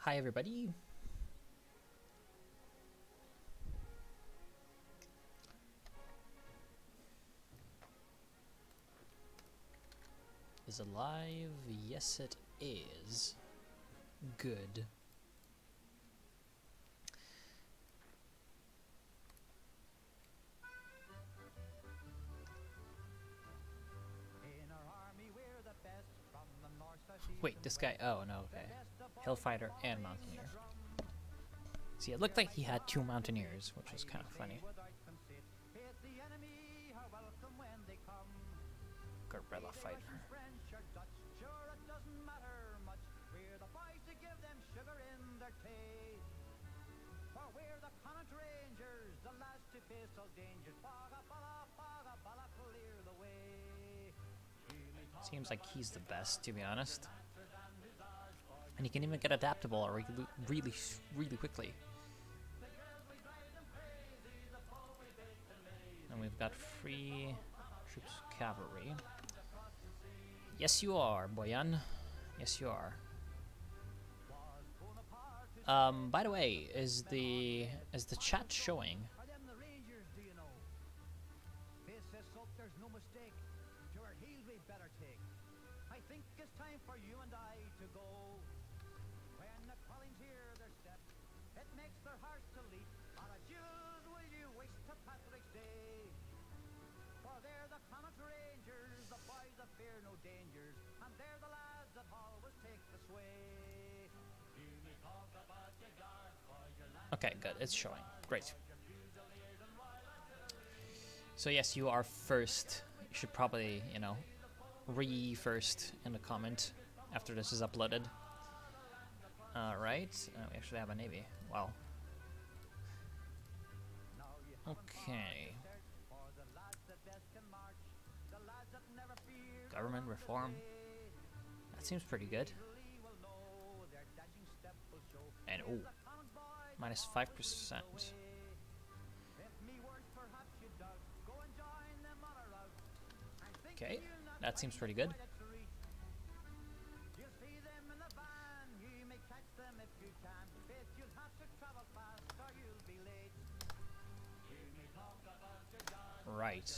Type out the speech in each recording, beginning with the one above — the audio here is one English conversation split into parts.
Hi everybody. Is it live? Yes it is. Good. Wait, this guy, oh no, okay. Hillfighter and Mountaineer. See, it looked like he had two Mountaineers, which was kind of funny. Guerrilla Fighter. Seems like he's the best, to be honest. And he can even get adaptable really quickly. And we've got free troops cavalry. Yes, you are, Boyan. Yes, you are. By the way, is the chat showing? Okay, good. It's showing. Great. So yes, you are first. You should probably, you know, re-first in the comment after this is uploaded. Alright. We actually have a navy. Wow. Okay. Government reform. That seems pretty good. And oh, minus 5%. Okay, that seems pretty good. Right.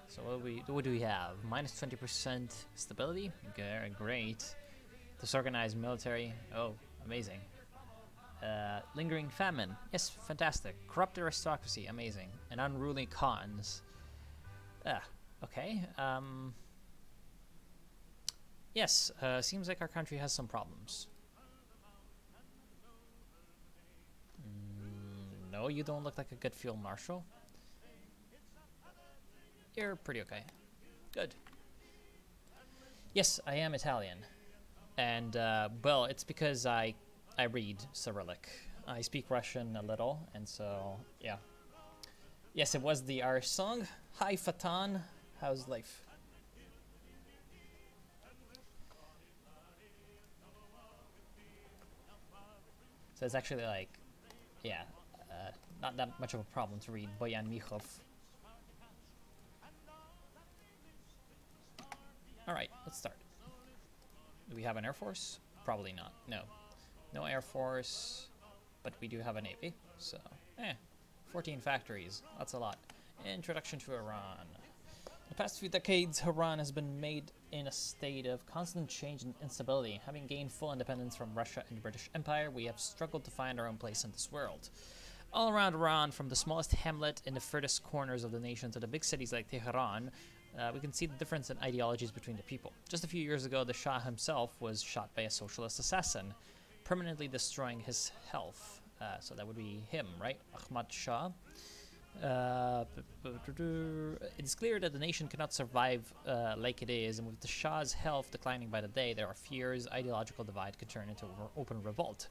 So what do we have? Minus 20% stability. Okay, great. Disorganized military. Oh, amazing. Lingering famine. Yes, fantastic. Corrupt aristocracy. Amazing. And unruly khans. Okay. Yes, seems like our country has some problems. No, you don't look like a good field marshal. You're pretty okay. Good. Yes, I am Italian. And, well, it's because I read Cyrillic. I speak Russian a little, and so, yeah. Yes, it was the Irish song. Hi, Fatan. How's life? So it's actually like, yeah, not that much of a problem to read Boyan Michov. Alright, let's start. Do we have an air force? Probably not. No. No air force, but we do have a navy. So, 14 factories. That's a lot. Introduction to Iran. In the past few decades, Iran has been made in a state of constant change and instability. Having gained full independence from Russia and the British Empire, we have struggled to find our own place in this world. All around Iran, from the smallest hamlet in the furthest corners of the nation to the big cities like Tehran, we can see the difference in ideologies between the people. Just a few years ago, the Shah himself was shot by a socialist assassin, permanently destroying his health. So that would be him, right? Ahmad Shah. It is clear that the nation cannot survive like it is, and with the Shah's health declining by the day, there are fears ideological divide could turn into open revolt.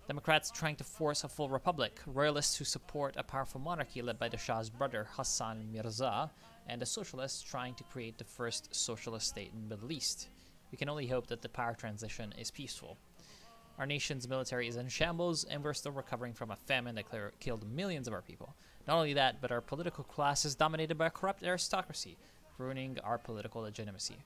Democrats trying to force a full republic, royalists who support a powerful monarchy led by the Shah's brother Hassan Mirza, and the socialists trying to create the first socialist state in the Middle East. We can only hope that the power transition is peaceful. Our nation's military is in shambles, and we're still recovering from a famine that killed millions of our people. Not only that, but our political class is dominated by a corrupt aristocracy, ruining our political legitimacy.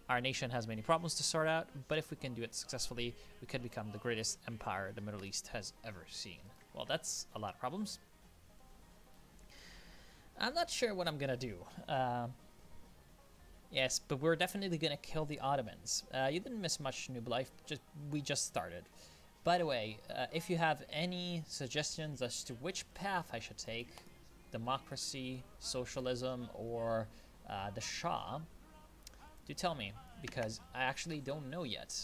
Our nation has many problems to sort out, but if we can do it successfully, we could become the greatest empire the Middle East has ever seen. Well, that's a lot of problems. I'm not sure what I'm gonna do. Yes, but we're definitely gonna kill the Ottomans. You didn't miss much, Noob Life. We just started. By the way, if you have any suggestions as to which path I should take, democracy, socialism, or the Shah, do tell me, because I actually don't know yet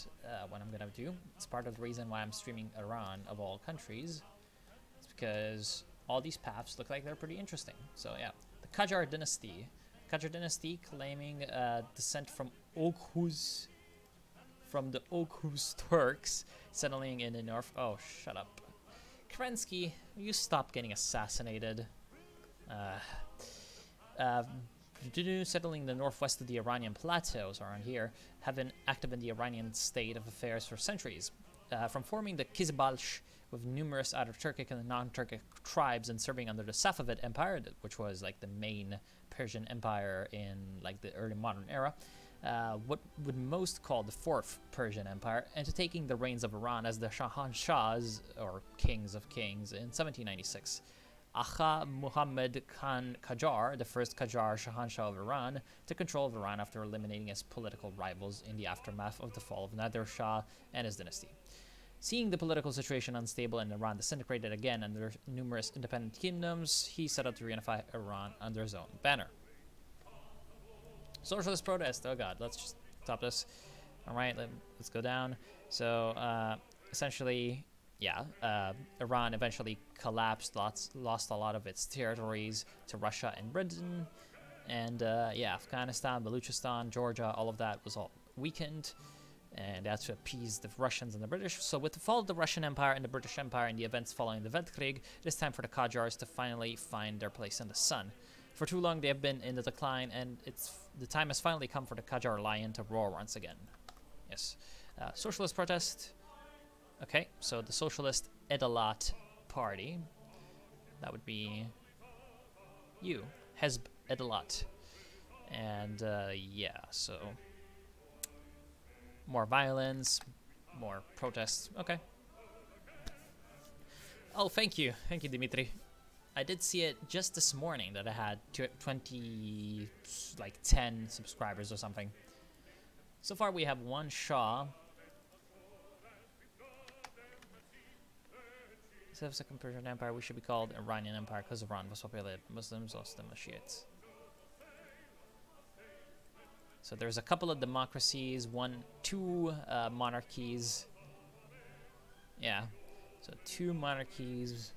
what I'm gonna do. It's part of the reason why I'm streaming Iran of all countries. It's because all these paths look like they're pretty interesting. So yeah, the Qajar dynasty. Qajar dynasty claiming descent from Oghuz, from the Oghuz Turks, settling in the north. Oh, shut up. Kerensky, will you stop getting assassinated? Settling in the northwest of the Iranian plateaus around here, have been active in the Iranian state of affairs for centuries. From forming the Kizbalsh with numerous other Turkic and non-Turkic tribes and serving under the Safavid Empire, which was like the main Persian empire in like the early modern era, what would most call the Fourth Persian Empire, and to taking the reins of Iran as the Shahs, or Kings of Kings, in 1796. Agha Muhammad Khan Qajar, the first Qajar Shahanshah of Iran, took control of Iran after eliminating his political rivals in the aftermath of the fall of Nadir Shah and his dynasty. Seeing the political situation unstable and Iran disintegrated again under numerous independent kingdoms, he set out to reunify Iran under his own banner. Socialist protest. Oh god, let's just stop this. Alright, let's go down. So, essentially, yeah, Iran eventually collapsed, lost a lot of its territories to Russia and Britain. And, yeah, Afghanistan, Baluchistan, Georgia, all of that was all weakened. And that's to appease the Russians and the British. So with the fall of the Russian Empire and the British Empire and the events following the Weltkrieg, it is time for the Qajars to finally find their place in the sun. For too long they have been in the decline, and the time has finally come for the Qajar lion to roar once again. Yes. Socialist protest. Okay, so the Socialist Edalat Party. That would be you, Hezb Edalat. And yeah, so more violence, more protests. Okay. Oh, thank you, Dimitri. I did see it just this morning that I had 10 subscribers or something. So far we have one Shah. Instead of Second Persian Empire, we should be called Iranian Empire because Iran was populated by Muslims, also the Shiites. So there's a couple of democracies, two monarchies. Yeah, so 2 monarchies.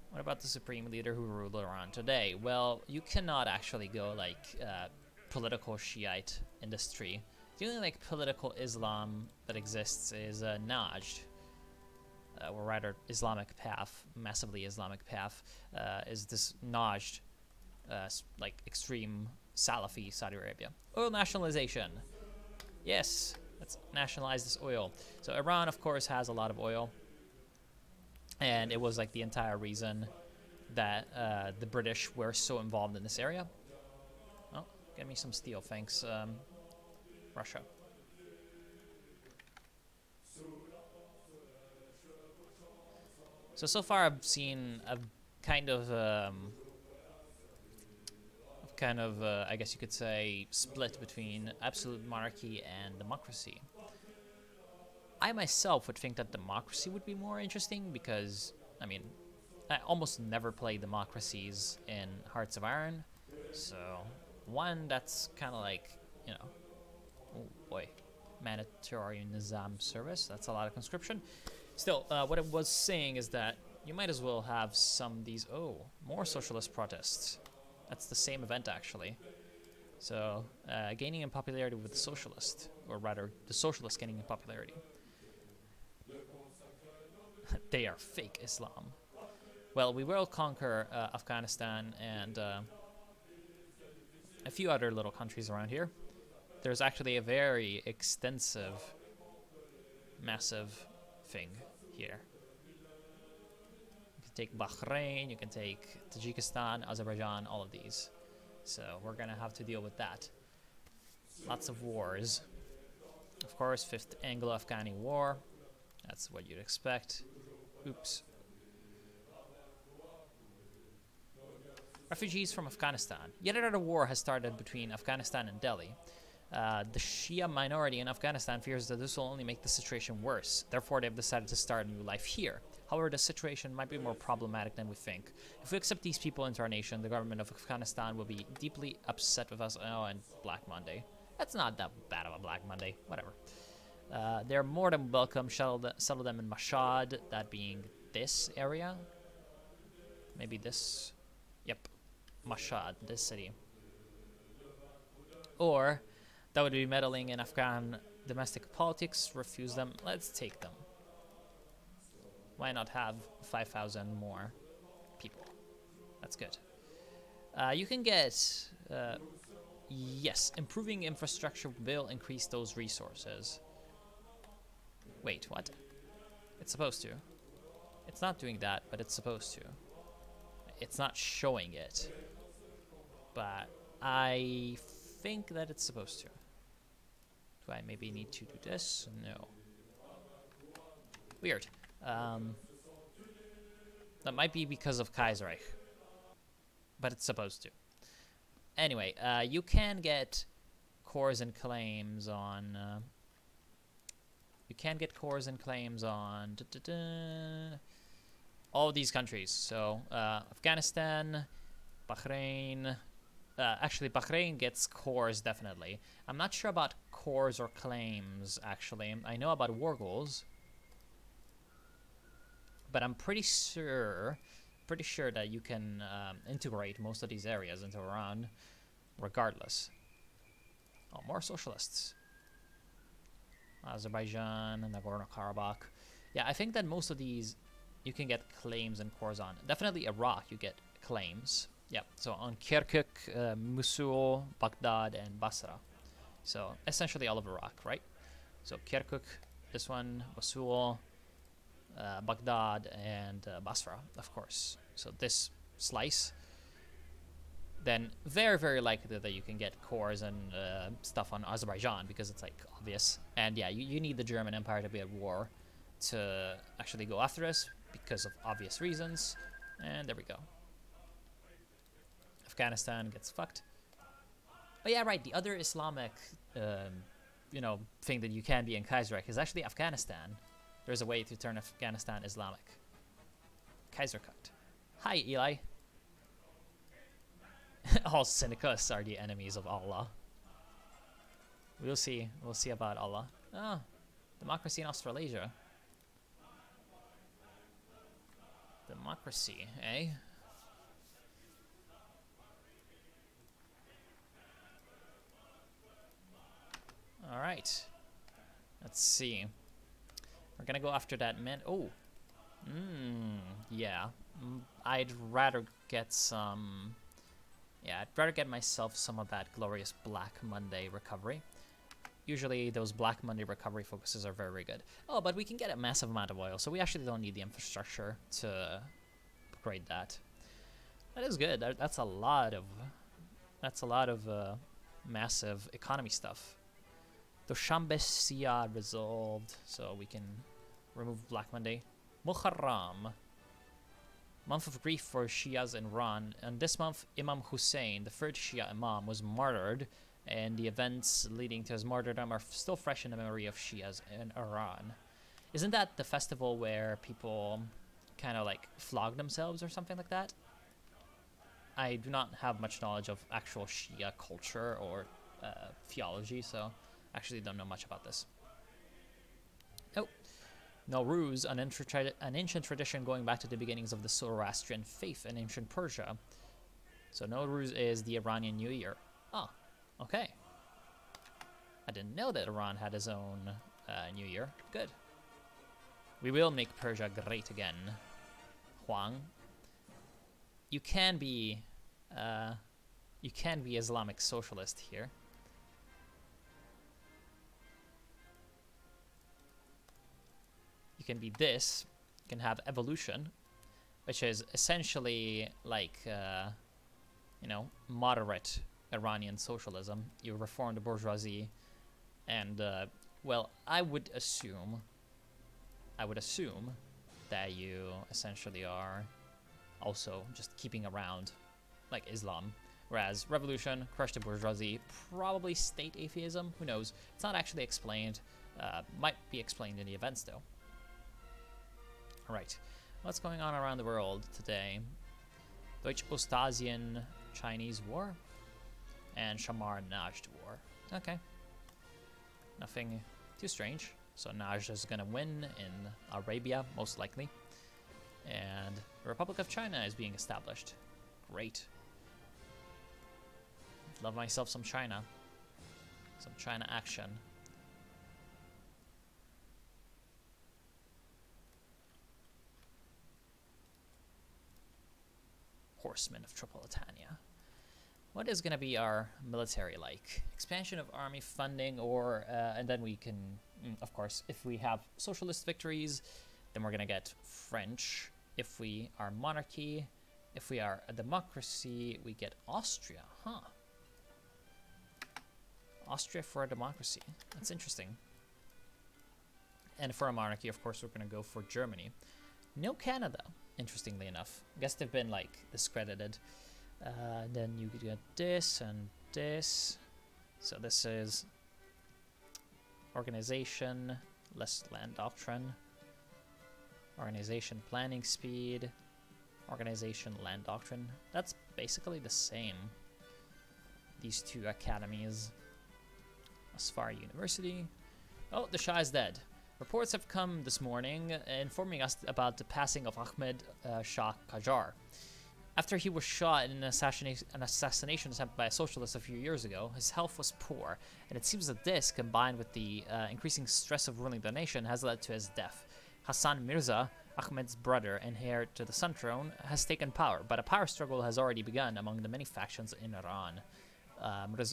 What about the supreme leader who ruled Iran today? Well, you cannot actually go like political Shiite industry. The only like political Islam that exists is Najd, or rather Islamic path, massively Islamic path, is this Najd, like extreme Salafi Saudi Arabia. Oil nationalization. Yes, let's nationalize this oil. So Iran, of course, has a lot of oil. And it was like the entire reason that the British were so involved in this area. Oh, get me some steel, thanks, Russia. So far I've seen a kind of, I guess you could say, split between absolute monarchy and democracy. I myself would think that democracy would be more interesting because, I mean, I almost never play democracies in Hearts of Iron. So, one that's kind of like, you know, oh boy, mandatory Nizam service. That's a lot of conscription. Still, what I was saying is that you might as well have some of these, more socialist protests. That's the same event, actually. So, gaining in popularity with the socialist, or rather, the socialist gaining in popularity. They are fake Islam. Well, we will conquer Afghanistan and a few other little countries around here. There's actually a very extensive, massive thing here. You can take Bahrain, you can take Tajikistan, Azerbaijan, all of these. So we're going to have to deal with that. Lots of wars. Of course, 5th Anglo-Afghani War. That's what you'd expect. Oops. Refugees from Afghanistan. Yet another war has started between Afghanistan and Delhi. The Shia minority in Afghanistan fears that this will only make the situation worse. Therefore, they've decided to start a new life here. However, the situation might be more problematic than we think. If we accept these people into our nation, the government of Afghanistan will be deeply upset with us. Oh, and Black Monday. That's not that bad of a Black Monday. Whatever. They're more than welcome. Settle them in Mashhad, that being this area. Maybe this. Yep. Mashhad, this city. Or that would be meddling in Afghan domestic politics. Refuse them. Let's take them. Why not have 5,000 more people? That's good. You can get... yes, improving infrastructure will increase those resources. Wait, what? It's supposed to. It's not doing that, but it's supposed to. It's not showing it. But I think that it's supposed to. Do I maybe need to do this? No. Weird. That might be because of Kaiserreich. But it's supposed to. Anyway, you can get cores and claims on... you can get cores and claims on... all of these countries. So, Afghanistan, Bahrain... actually, Bahrain gets cores, definitely. I'm not sure about cores or claims, actually. I know about war goals. But I'm pretty sure that you can integrate most of these areas into Iran, regardless. Oh, more socialists. Azerbaijan, Nagorno-Karabakh. Yeah, I think that most of these you can get claims and cores on. Definitely Iraq, you get claims. Yeah, so on Kirkuk, Mosul, Baghdad, and Basra. So essentially all of Iraq, right? So Kirkuk, this one, Mosul, Baghdad, and Basra, of course. So this slice, then very, very likely that you can get cores and stuff on Azerbaijan because it's like obvious. And yeah, you need the German Empire to be at war to actually go after us because of obvious reasons. And there we go. Afghanistan gets fucked. But yeah, right, the other Islamic, you know, thing that you can be in Kaiserreich is actually Afghanistan. There's a way to turn Afghanistan Islamic. Kaiserreich. Hi, Eli. All Senecas are the enemies of Allah. We'll see. We'll see about Allah. Ah, democracy in Australasia. Democracy, eh? Alright. Let's see. We're gonna go after that man. Oh. Yeah. I'd rather get some... yeah, I'd rather get myself some of that glorious Black Monday recovery. Usually those Black Monday recovery focuses are very, very good. Oh, but we can get a massive amount of oil, so we actually don't need the infrastructure to upgrade that. That is good. That's a lot of... that's a lot of massive economy stuff. Doshambe Siya resolved, so we can remove Black Monday. Muharram. Month of grief for Shias in Iran. And this month, Imam Hussein, the third Shia Imam, was martyred, and the events leading to his martyrdom are still fresh in the memory of Shias in Iran. Isn't that the festival where people kind of like flog themselves or something like that? I do not have much knowledge of actual Shia culture or theology, so actually don't know much about this. Oh. Nowruz, an ancient tradition going back to the beginnings of the Zoroastrian faith in ancient Persia. So Nowruz is the Iranian New Year. Oh, okay. I didn't know that Iran had its own New Year. Good. We will make Persia great again. Huang. You can be Islamic socialist here. You can be this. You can have evolution, which is essentially like, you know, moderate Iranian socialism. You reform the bourgeoisie, and well, I would assume that you essentially are also just keeping around like Islam. Whereas revolution, crush the bourgeoisie, probably state atheism. Who knows? It's not actually explained. Might be explained in the events though. All right, what's going on around the world today? Deutsch-Ostasien Chinese War and Shamar-Najd War. Okay, nothing too strange. So Najd is gonna win in Arabia, most likely. And the Republic of China is being established. Great. Love myself some China. Some China action. Horsemen of Tripolitania. What is going to be our military like? Expansion of army funding, or and then we can, of course, if we have socialist victories, then we're going to get French. If we are monarchy, if we are a democracy, we get Austria, huh? Austria for a democracy. That's interesting. And for a monarchy, of course, we're going to go for Germany. No Canada, interestingly enough. I guess they've been, like, discredited. Then you get this and this. So this is organization, less land doctrine. Organization planning speed. Organization land doctrine. That's basically the same. These two academies. Asfar University. Oh, the Shah is dead. Reports have come this morning informing us about the passing of Ahmed Shah Qajar. After he was shot in an assassination attempt by a socialist a few years ago, his health was poor, and it seems that this, combined with the increasing stress of ruling the nation, has led to his death. Hassan Mirza, Ahmed's brother and heir to the Sun throne, has taken power, but a power struggle has already begun among the many factions in Iran.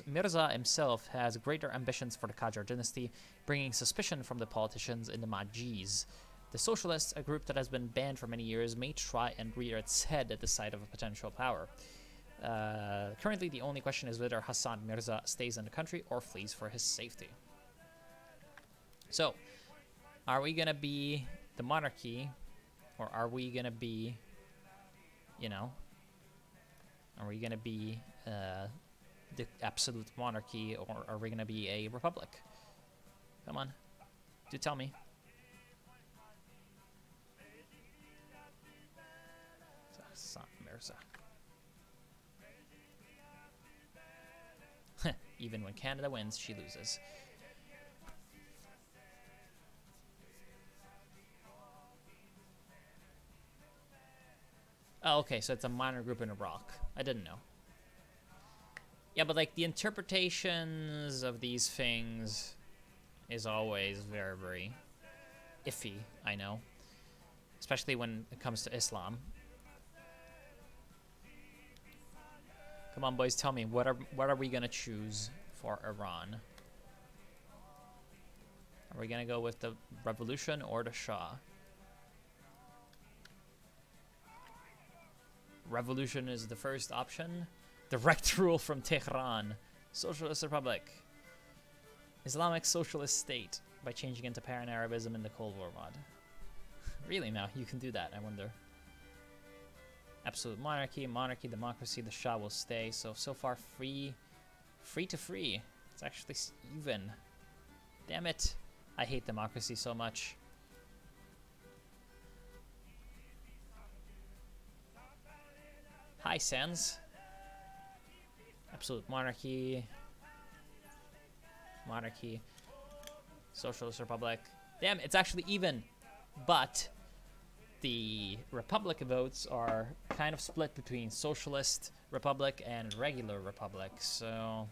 Mirza himself has greater ambitions for the Qajar dynasty, bringing suspicion from the politicians in the Majlis. The Socialists, a group that has been banned for many years, may try and rear its head at the sight of a potential power. Currently, the only question is whether Hassan Mirza stays in the country or flees for his safety. So, are we going to be the monarchy, or are we going to be, you know, are we going to be the absolute monarchy, or are we going to be a republic? Come on, do tell me. Hassan Mirza. Even when Canada wins, she loses. Oh, okay, so it's a minor group in Iraq. I didn't know. Yeah, but like the interpretations of these things is always very, very iffy, I know. Especially when it comes to Islam. Come on, boys, tell me, what are we gonna choose for Iran? Are we gonna go with the revolution or the Shah? Revolution is the first option. Direct rule from Tehran. Socialist Republic. Islamic Socialist State by changing into Pan-Arabism in the Cold War mod. Really now, you can do that, I wonder. Absolute monarchy, democracy, the Shah will stay. So far free to free. It's actually even. Damn it. I hate democracy so much. Hi, Sans. Absolute monarchy. Monarchy. Socialist Republic. Damn, it's actually even. But the Republic votes are kind of split between Socialist Republic and regular Republic, so...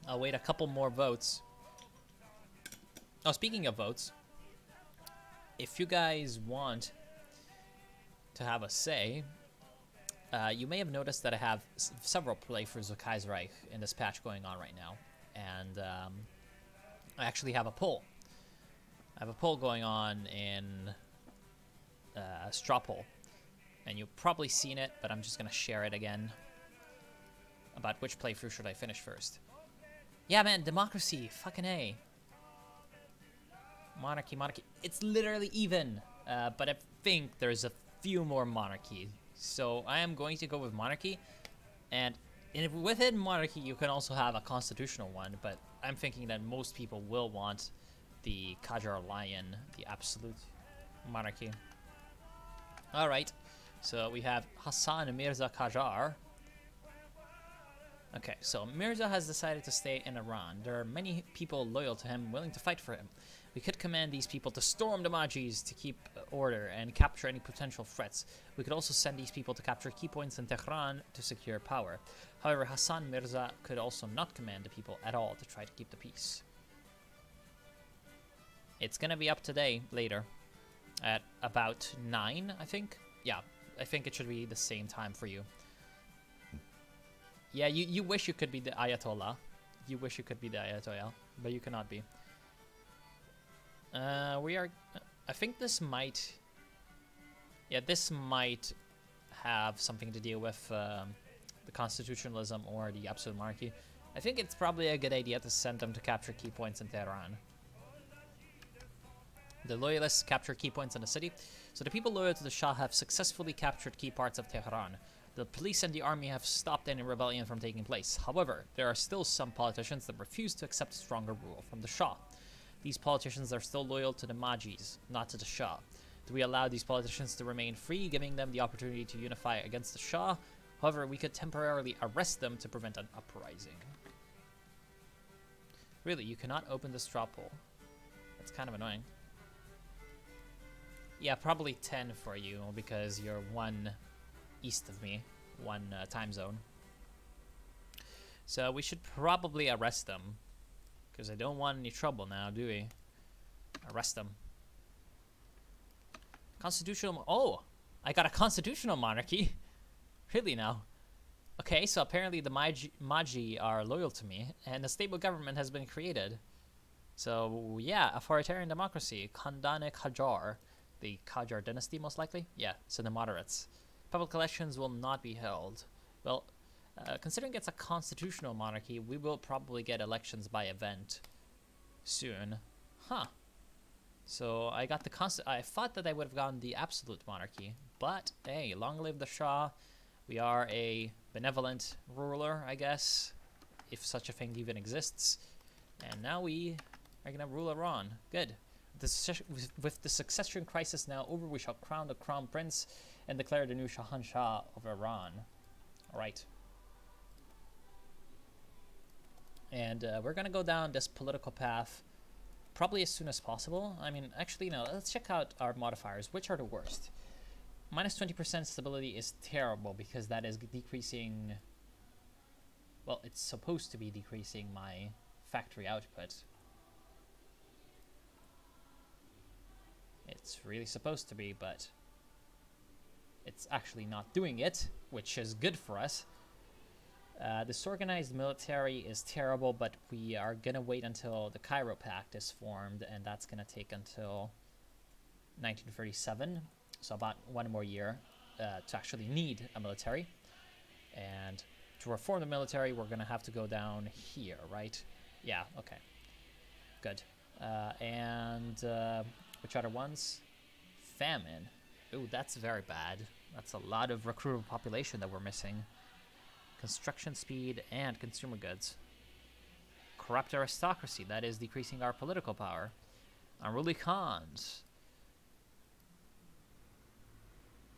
I'll wait a couple more votes. Oh, speaking of votes, if you guys want to have a say, you may have noticed that I have several playthroughs of Kaiserreich in this patch going on right now. And I actually have a poll. I have a poll going on in straw poll. And you've probably seen it, but I'm just going to share it again. About which playthrough should I finish first. Yeah, man, democracy. Fucking A. Monarchy, monarchy. It's literally even. But I think there's a few more monarchies. So I am going to go with monarchy. And within monarchy, you can also have a constitutional one. But I'm thinking that most people will want the Qajar Lion, the absolute monarchy. Alright. So we have Hassan Mirza Qajar. Okay, so Mirza has decided to stay in Iran. There are many people loyal to him, willing to fight for him. We could command these people to storm the Majis to keep order and capture any potential threats. We could also send these people to capture key points in Tehran to secure power. However, Hassan Mirza could also not command the people at all to try to keep the peace. It's gonna be up today, later, at about 9, I think. Yeah, I think it should be the same time for you. Yeah, you wish you could be the Ayatollah. You wish you could be the Ayatollah, but you cannot be. We are... I think this might... Yeah, this might have something to deal with the constitutionalism or the absolute monarchy. I think it's probably a good idea to send them to capture key points in Tehran. The loyalists capture key points in the city, so the people loyal to the Shah have successfully captured key parts of Tehran. The police and the army have stopped any rebellion from taking place. However, there are still some politicians that refuse to accept stronger rule from the Shah. These politicians are still loyal to the Majis, not to the Shah. Do we allow these politicians to remain free, giving them the opportunity to unify against the Shah? However, we could temporarily arrest them to prevent an uprising. Really, you cannot open the straw poll. That's kind of annoying. Yeah, probably 10 for you, because you're 1 east of me, 1 time zone. So we should probably arrest them, because I don't want any trouble now, do we? Arrest them. Constitutional... Oh! I got a constitutional monarchy! Really now? Okay, so apparently the Maji are loyal to me, and a stable government has been created. So, yeah, authoritarian democracy. Khandane Qajar. The Qajar dynasty, most likely? Yeah, so the moderates. Public elections will not be held. Well, considering it's a constitutional monarchy, we will probably get elections by event soon. Huh. So I got the I thought that I would have gotten the absolute monarchy, but hey, long live the Shah. We are a benevolent ruler, I guess, if such a thing even exists. And now we are gonna rule Iran. Good. With the succession crisis now over, we shall crown the crown prince and declare the new Shahanshah of Iran. Alright. And we're going to go down this political path probably as soon as possible. I mean, actually, no, let's check out our modifiers. Which are the worst? Minus 20% stability is terrible because that is decreasing... Well, it's supposed to be decreasing my factory output. It's really supposed to be, but it's actually not doing it, which is good for us. Disorganized military is terrible, but we are going to wait until the Cairo Pact is formed, and that's going to take until 1937, so about 1 more year to actually need a military. And to reform the military, we're going to have to go down here, right? Yeah, okay. Good. Which other ones? Famine. Ooh, that's very bad. That's a lot of recruitable population that we're missing. Construction speed and consumer goods. Corrupt aristocracy. That is decreasing our political power. Unruly khans.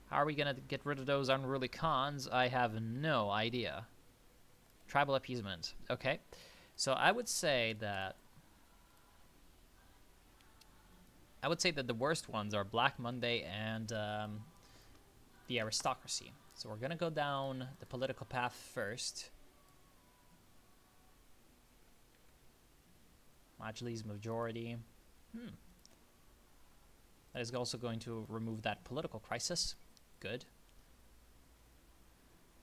How are we going to get rid of those unruly khans? I have no idea. Tribal appeasement. Okay. So I would say that the worst ones are Black Monday and the aristocracy. So we're going to go down the political path first. Majlis majority. That is also going to remove that political crisis. Good.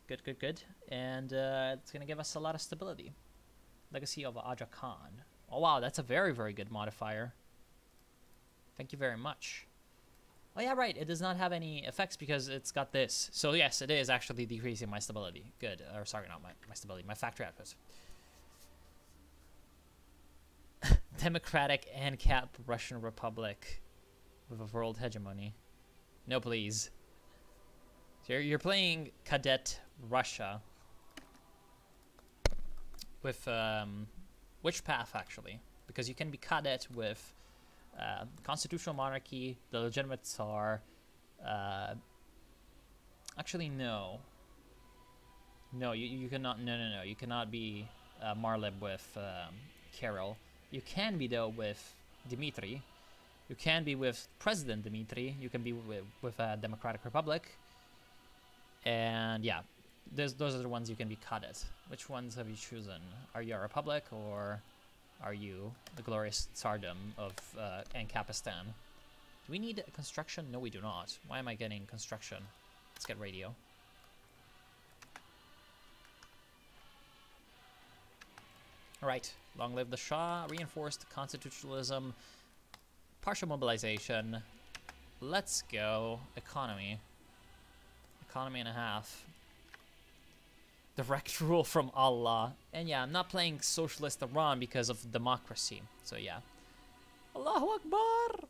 Good, good, good. And it's going to give us a lot of stability. Legacy of Aja Khan. Oh wow, that's a very, very good modifier. Thank you very much. Oh yeah, right. It does not have any effects because it's got this. So yes, it is actually decreasing my stability. Good. Or sorry, not my stability, my factory output. Democratic ANCAP Russian Republic with a world hegemony. No, please. So you're playing Cadet Russia with which path actually? Because you can be cadet with constitutional monarchy, the legitimate Tsar. Actually, no. No, you cannot. No. You cannot be Marlib with Kirill. You can be though with Dmitry. You can be with President Dmitry. You can be with a Democratic Republic. And yeah, those are the ones you can be cadet. Which ones have you chosen? Are you a republic or are you the glorious Tsardom of Ancapistan? Do we need construction? No, we do not. Why am I getting construction? Let's get radio. Alright, long live the Shah, reinforced constitutionalism, partial mobilization. Let's go. Economy. Economy and a half. Direct rule from Allah. And yeah, I'm not playing Socialist Iran because of democracy. So yeah. Allahu Akbar!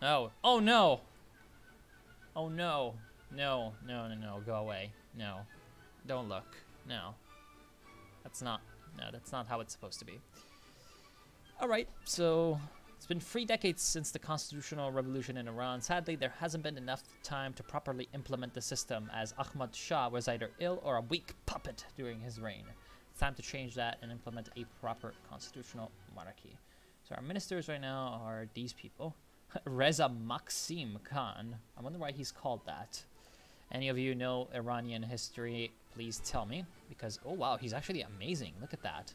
Oh. Oh no! Oh no. No. Go away. No. Don't look. No. That's not how it's supposed to be. Alright, so it's been 3 decades since the constitutional revolution in Iran. Sadly, there hasn't been enough time to properly implement the system, as Ahmad Shah was either ill or a weak puppet during his reign. It's time to change that and implement a proper constitutional monarchy. So our ministers right now are these people. Reza Maxim Khan. I wonder why he's called that. Any of you know Iranian history, please tell me. Because, oh wow, he's actually amazing. Look at that.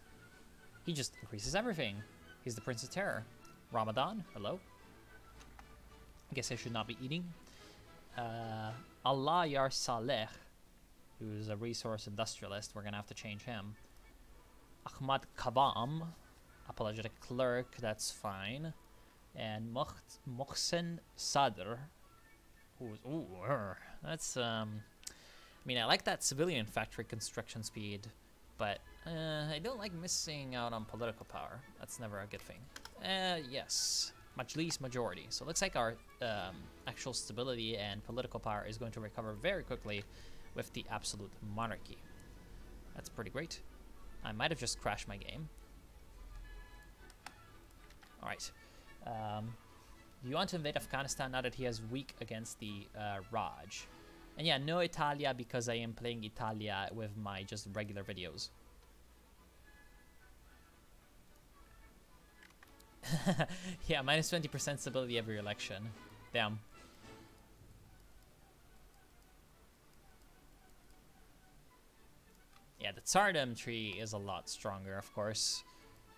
He just increases everything. He's the Prince of Terror. Ramadan, hello. I guess I should not be eating. Allah Yar Saleh, who's a resource industrialist. We're going to have to change him. Ahmad Kabam, apologetic clerk, that's fine. And Mohsen Sadr, who's, that's, I mean, I like that civilian factory construction speed, but I don't like missing out on political power. That's never a good thing. Yes, Majlis majority. So it looks like our actual stability and political power is going to recover very quickly with the absolute monarchy. That's pretty great. I might have just crashed my game. All right. Do you want to invade Afghanistan now that he has weak against the Raj? And yeah, no Italia because I am playing Italia with my just regular videos. Yeah, minus 20% stability every election. Damn. Yeah, the Tsardom tree is a lot stronger, of course.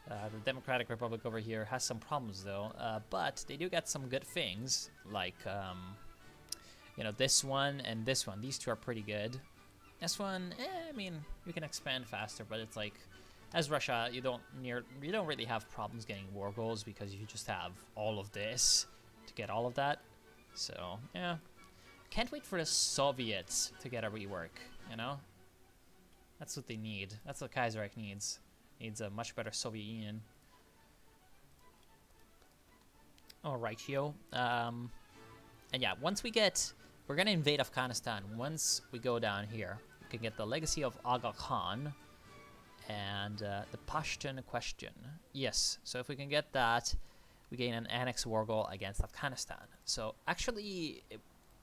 The Democratic Republic over here has some problems, though, but they do get some good things, like, you know, this one and this one. These two are pretty good. This one, I mean, you can expand faster, but it's like, as Russia, you don't really have problems getting war goals because you just have all of this to get all of that. So, yeah. Can't wait for the Soviets to get a rework, you know? That's what they need. That's what Kaiserreich needs. Needs a much better Soviet Union. Alright, yo. And yeah, once we get... We're going to invade Afghanistan. Once we go down here, we can get the legacy of Aga Khan and the Pashtun question. Yes, so if we can get that, we gain an annex war goal against Afghanistan. So actually, it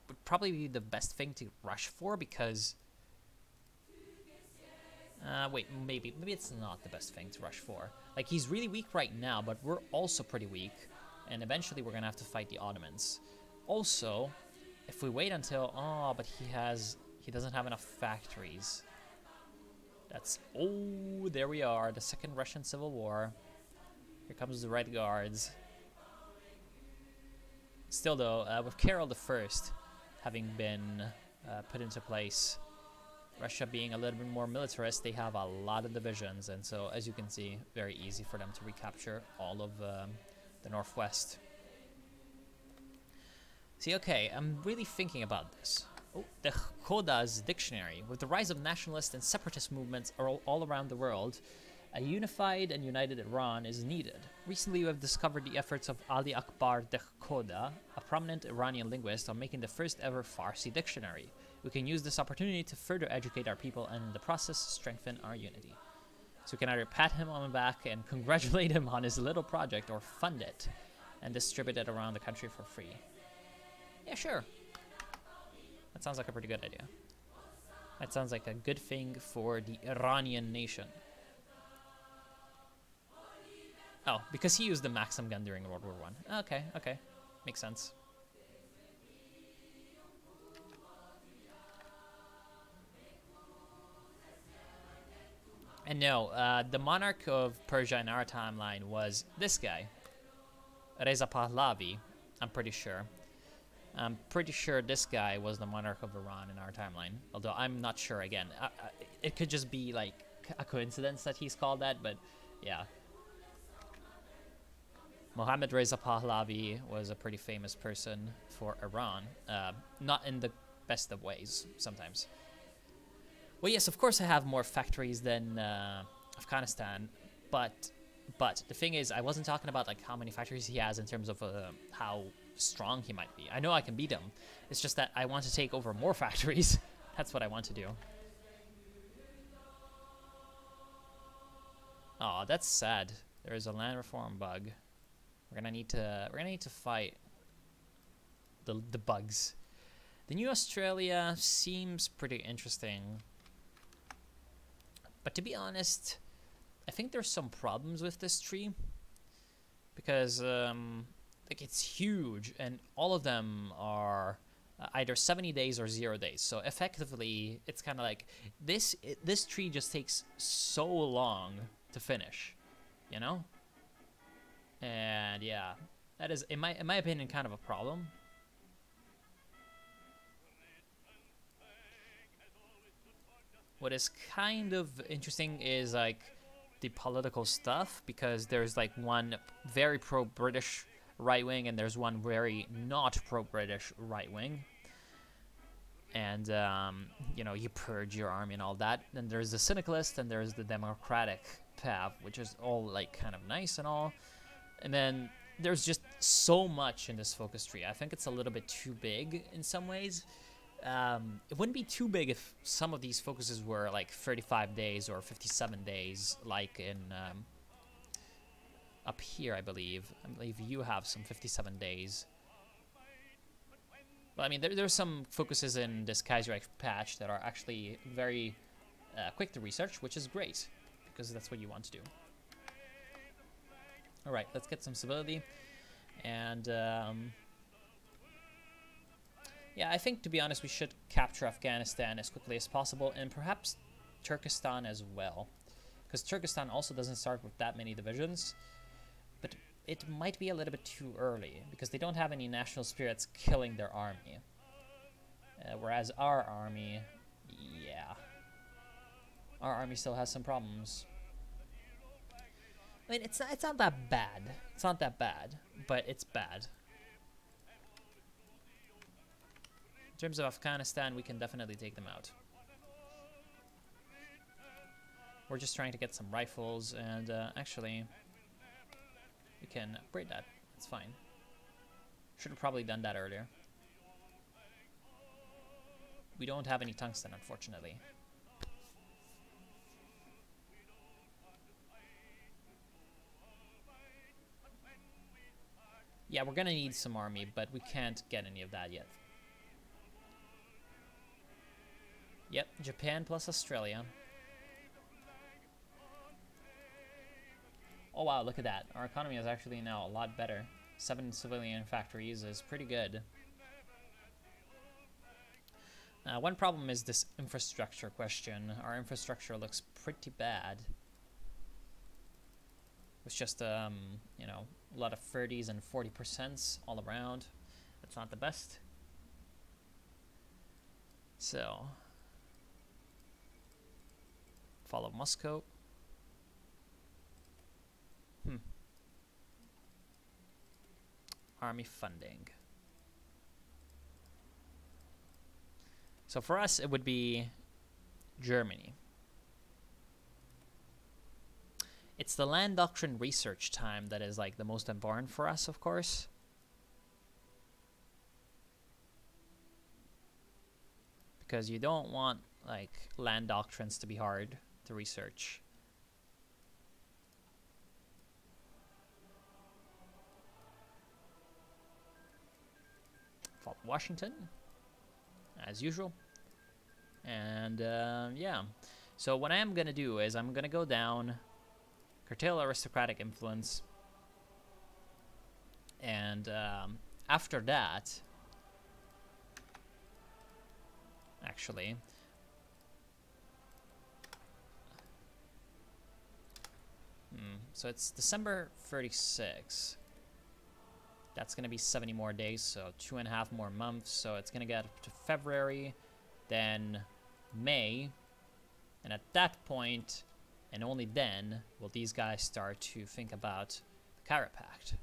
would probably be the best thing to rush for because... wait, maybe it's not the best thing to rush for. Like, he's really weak right now, but we're also pretty weak. And eventually we're gonna have to fight the Ottomans. Also, if we wait until... Oh, but he doesn't have enough factories. That's... Oh, there we are. The Second Russian Civil War. Here comes the Red Guards. Still, though, with Kirill I having been put into place. Russia being a little bit more militarist, they have a lot of divisions, and so as you can see, very easy for them to recapture all of the northwest. See, okay, I'm really thinking about this. Oh, the Khoda's dictionary. With the rise of nationalist and separatist movements all around the world, a unified and united Iran is needed. Recently, we have discovered the efforts of Ali Akbar Khoda, a prominent Iranian linguist, on making the first ever Farsi dictionary. We can use this opportunity to further educate our people and in the process strengthen our unity. So we can either pat him on the back and congratulate him on his little project, or fund it and distribute it around the country for free. Yeah, sure. That sounds like a pretty good idea. That sounds like a good thing for the Iranian nation. Oh, because he used the Maxim gun during World War I. Okay, okay. Makes sense. And no, the Monarch of Persia in our timeline was this guy, Reza Pahlavi, I'm pretty sure. I'm pretty sure this guy was the Monarch of Iran in our timeline, although I'm not sure again. It could just be like a coincidence that he's called that, but yeah. Mohammad Reza Pahlavi was a pretty famous person for Iran, not in the best of ways sometimes. Well, yes, of course I have more factories than Afghanistan, but the thing is, I wasn't talking about like how many factories he has in terms of how strong he might be. I know I can beat him. It's just that I want to take over more factories. That's what I want to do. Oh, that's sad. There is a land reform bug. We're gonna need to fight the bugs. The new Australia seems pretty interesting. But to be honest, I think there's some problems with this tree, because like it's huge and all of them are either 70 days or 0 days. So effectively, it's kind of like this tree just takes so long to finish, you know? And yeah, that is in my opinion kind of a problem. What is kind of interesting is like the political stuff, because there's like one very pro-British right wing and there's one very not pro-British right wing. And you know, you purge your army and all that. Then there's the syndicalist and there's the democratic path, which is all like kind of nice and all. And then there's just so much in this focus tree. I think it's a little bit too big in some ways. It wouldn't be too big if some of these focuses were like 35 days or 57 days, like in up here, I believe. I believe you have some 57 days. Well, I mean, there's some focuses in this Kaiserreich patch that are actually very quick to research, which is great, because that's what you want to do. Alright, let's get some civility. And yeah, I think, to be honest, we should capture Afghanistan as quickly as possible, and perhaps Turkestan as well. Because Turkestan also doesn't start with that many divisions, but it might be a little bit too early, because they don't have any national spirits killing their army. Whereas our army, yeah. Our army still has some problems. I mean, it's not that bad. It's not that bad, but it's bad. In terms of Afghanistan, we can definitely take them out. We're just trying to get some rifles, and actually, we can upgrade that. It's fine. Should have probably done that earlier. We don't have any tungsten, unfortunately. Yeah, we're gonna need some army, but we can't get any of that yet. Yep, Japan plus Australia. Oh wow, look at that. Our economy is actually now a lot better. 7 civilian factories is pretty good. One problem is this infrastructure question. Our infrastructure looks pretty bad. It's just, you know, a lot of 30s and 40% all around. That's not the best. So, follow Moscow. Army funding. So for us, it would be Germany. It's the land doctrine research time that is like the most important for us, of course. Because you don't want like land doctrines to be hard to research. Follow Washington, as usual. And yeah, so what I am going to do is I'm going to go down, curtail aristocratic influence, and after that, actually, so it's December 36. That's going to be 70 more days, so 2.5 more months. So it's going to get up to February, then May. And at that point, and only then, will these guys start to think about the Cairo Pact.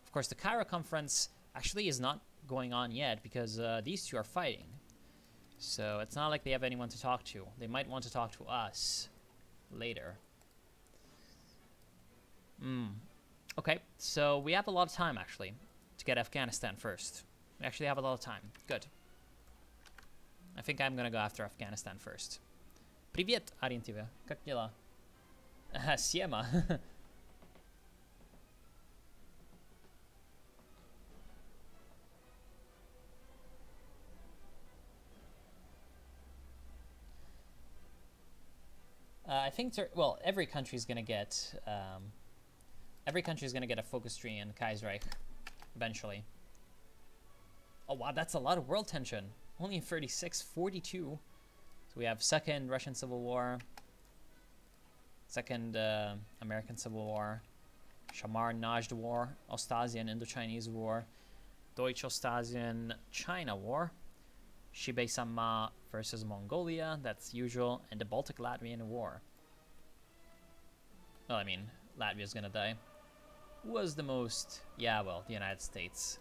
Of course, the Cairo Conference actually is not going on yet because these two are fighting. So it's not like they have anyone to talk to. They might want to talk to us later. Okay, so we have a lot of time, actually, to get Afghanistan first. We actually have a lot of time. Good. I think I'm gonna go after Afghanistan first. Привет, Арентьеве. Как дела? Siema. I think, well, every country's gonna get... every country is going to get a focus tree in Kaiserreich, eventually. Oh, wow, that's a lot of world tension. Only 36, 42. So we have Second Russian Civil War, Second American Civil War, Shamar-Najd War, Ostasian Indo-Chinese War, Deutsch-Ostasian-China War, Shibei-Sama versus Mongolia, that's usual, and the Baltic-Latvian War. Well, I mean, Latvia's gonna die. Who was the most... Yeah, well, the United States.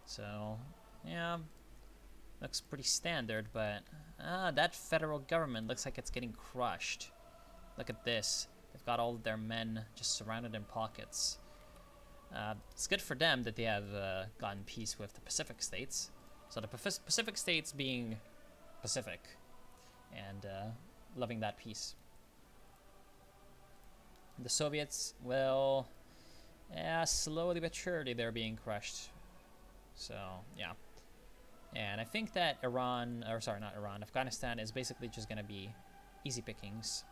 So, yeah, looks pretty standard, but that federal government looks like it's getting crushed. Look at this. They've got all of their men just surrounded in pockets. It's good for them that they have gotten peace with the Pacific states. So the Pacific states being Pacific and loving that peace. The Soviets, well, yeah, slowly but surely they're being crushed. So, yeah. And I think that Iran, or sorry, not Iran, Afghanistan is basically just going to be easy pickings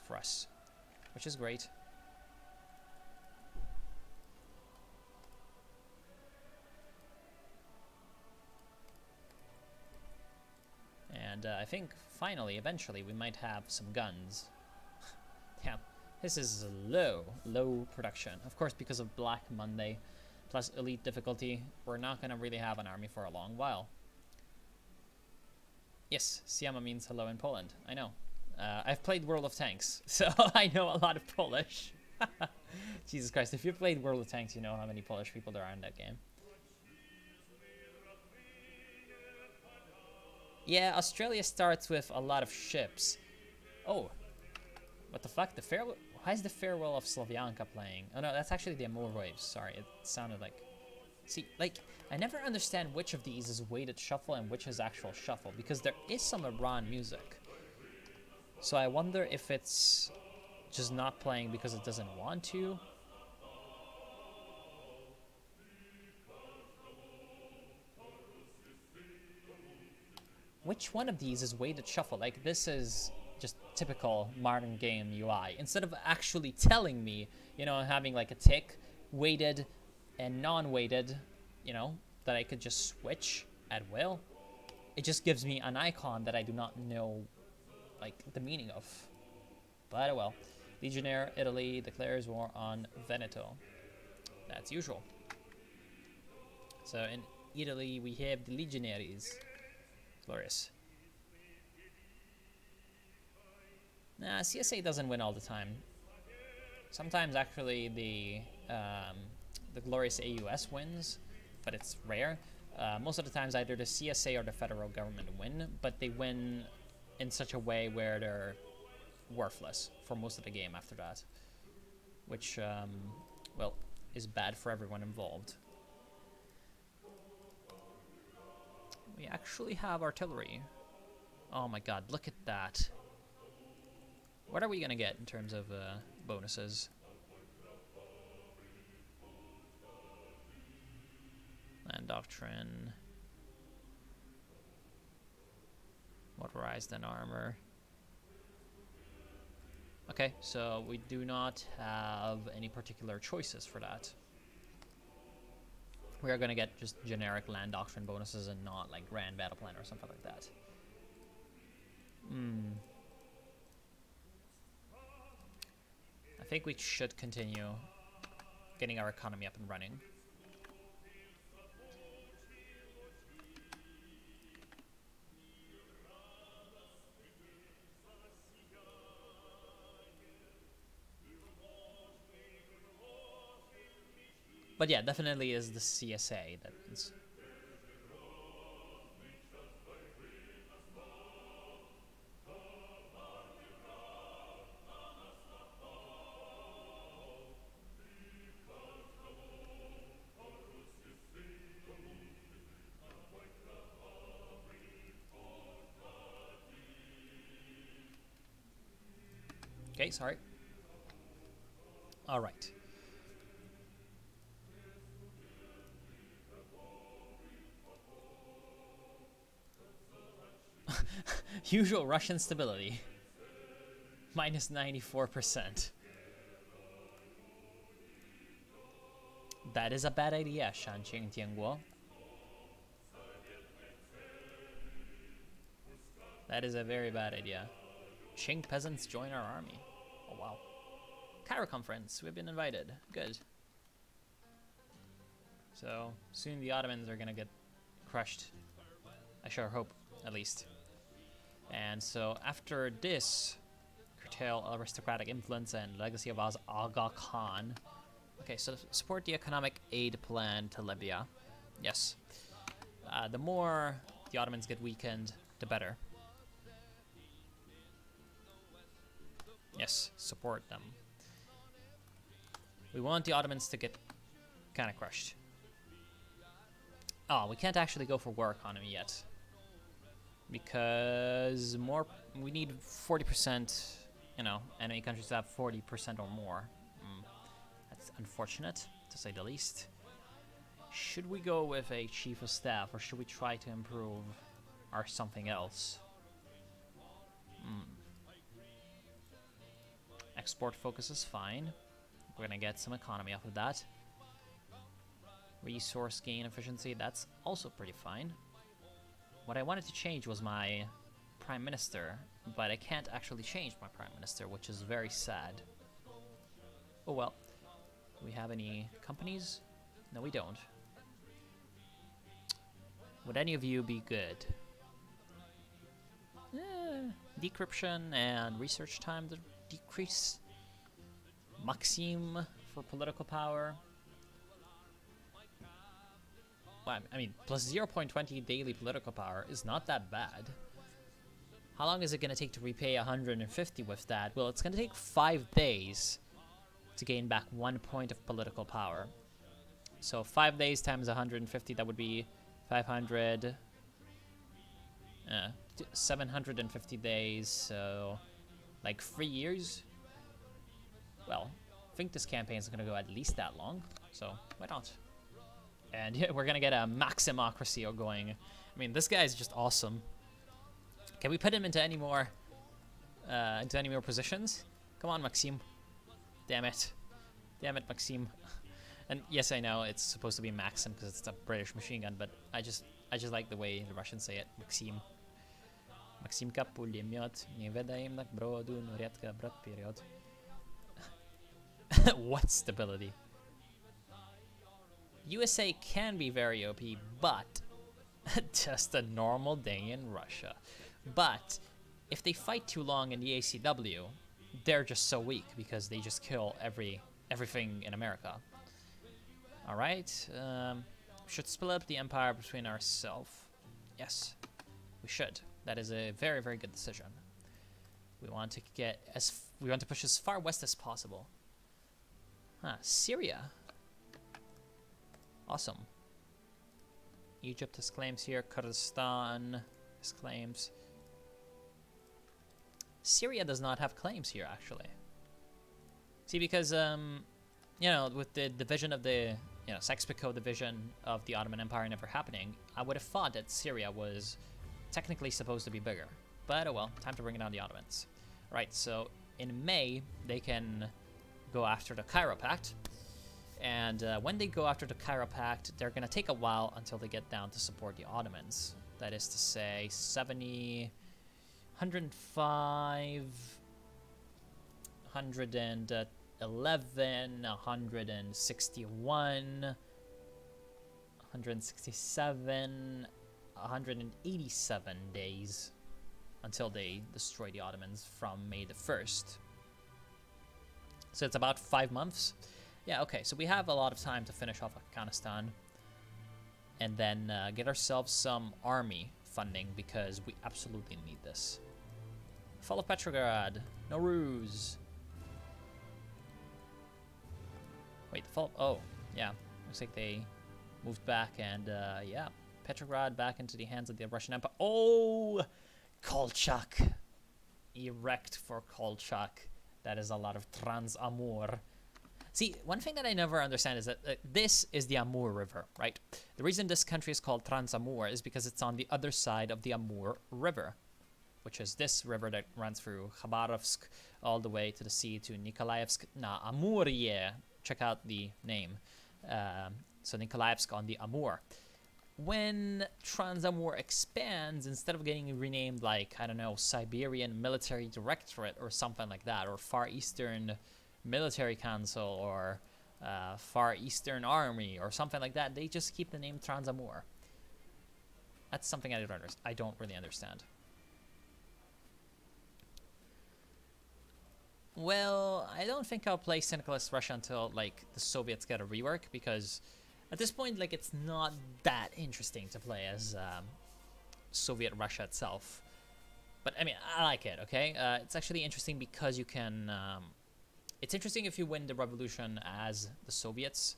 for us, which is great. And I think finally, eventually, we might have some guns. Yeah, this is low production. Of course, because of Black Monday plus elite difficulty, we're not going to really have an army for a long while. Yes, Siema means hello in Poland. I know. I've played World of Tanks, so I know a lot of Polish. Jesus Christ, if you've played World of Tanks, you know how many Polish people there are in that game. Yeah, Australia starts with a lot of ships. Oh, what the fuck? Why is the Farewell of Slavyanka playing? Oh no, that's actually the Amur Waves. Sorry, it sounded like... See, like, I never understand which of these is weighted shuffle and which is actual shuffle, because there is some Iran music. So I wonder if it's just not playing because it doesn't want to. Which one of these is weighted shuffle? Like, this is just typical modern game UI. Instead of actually telling me, you know, having like a tick, weighted and non-weighted, you know, that I could just switch at will, it just gives me an icon that I do not know, like, the meaning of. But oh well. Legionnaire Italy declares war on Veneto. That's usual. So in Italy we have the legionaries. Glorious. Nah, CSA doesn't win all the time. Sometimes actually the glorious AUS wins, but it's rare. Most of the times either the CSA or the federal government win, but they win in such a way where they're worthless for most of the game after that. Which, well, is bad for everyone involved. We actually have artillery. Oh my god, look at that. What are we gonna get in terms of bonuses? Land doctrine. Motorized and armor. Okay, so we do not have any particular choices for that. We are gonna get just generic land doctrine bonuses and not like grand battle plan or something like that. I think we should continue getting our economy up and running. But yeah, definitely is the CSA that is. Okay, sorry. All right. Usual Russian stability. Minus 94%. That is a bad idea, Shanqing Tianguo. That is a very bad idea. Qing peasants join our army. Oh wow. Cairo conference, we've been invited. Good. So soon the Ottomans are gonna get crushed. I sure hope, at least. And so after this, curtail aristocratic influence and legacy of Aga Khan. Okay, so support the economic aid plan to Libya. Yes. The more the Ottomans get weakened, the better. Yes, support them. We want the Ottomans to get kind of crushed. Oh, we can't actually go for war economy yet. Because we need 40%, you know, enemy countries to have 40% or more. That's unfortunate, to say the least. Should we go with a chief of staff, or should we try to improve our something else? Export focus is fine. We're gonna get some economy off of that. Resource gain efficiency, that's also pretty fine. What I wanted to change was my prime minister, but I can't actually change my prime minister, which is very sad. Oh well. Do we have any companies? No, we don't. Would any of you be good? Decryption and research time to decrease. Maxim for political power. Well, I mean, plus 0.20 daily political power is not that bad. How long is it going to take to repay 150 with that? Well, it's going to take 5 days to gain back 1 point of political power. So 5 days times 150, that would be 500... 750 days, so like 3 years. Well, I think this campaign is going to go at least that long, so why not? And yeah, we're going to get a maximocracy going. I mean, this guy is just awesome. Can we put him into any more positions? Come on, Maxime. Damn it. Damn it, Maxime. And yes, I know it's supposed to be Maxim because it's a British machine gun, but I just like the way the Russians say it. Maxime. Maximka пулемет, не ведаем на броду, но редко брат вперед. What stability? USA can be very OP, but just a normal day in Russia. But if they fight too long in the ACW, they're just so weak because they just kill everything in America. All right, should split up the empire between ourselves. Yes, we should. That is a very, very good decision. We want to push as far west as possible. Syria. Awesome. Egypt has claims here. Kurdistan has claims. Syria does not have claims here, actually. See, because you know, with the division of the Sykes-Picot division of the Ottoman Empire never happening, I would have thought that Syria was technically supposed to be bigger. But oh well, time to bring down the Ottomans. Right, so in May they can go after the Cairo Pact. And when they go after the Cairo Pact, they're going to take a while until they get down to support the Ottomans. That is to say, 70, 105, 111, 161, 167, 187 days until they destroy the Ottomans from May the 1st. So it's about 5 months. Yeah, okay, so we have a lot of time to finish off Afghanistan and then get ourselves some army funding because we absolutely need this. Fall of Petrograd, no ruse. Wait, the fall, oh, yeah, looks like they moved back and yeah, Petrograd back into the hands of the Russian Empire. Oh, Kolchak, erect for Kolchak. That is a lot of Trans-Amur. See, one thing that I never understand is that this is the Amur River, right? The reason this country is called Trans-Amur is because it's on the other side of the Amur River, which is this river that runs through Khabarovsk all the way to the sea to Nikolaevsk na Amurye. Check out the name. So Nikolaevsk on the Amur. When Trans-Amur expands, instead of getting renamed like, I don't know, Siberian Military Directorate or something like that, or Far Eastern Military Council or Far Eastern Army or something like that, they just keep the name Trans-Amur. That's something I don't really understand. Well, I don't think I'll play Syndicalist Russia until like the Soviets get a rework, because at this point, like, it's not that interesting to play as Soviet Russia itself. But I mean, I like it. Okay, it's actually interesting because you can. It's interesting if you win the revolution as the Soviets,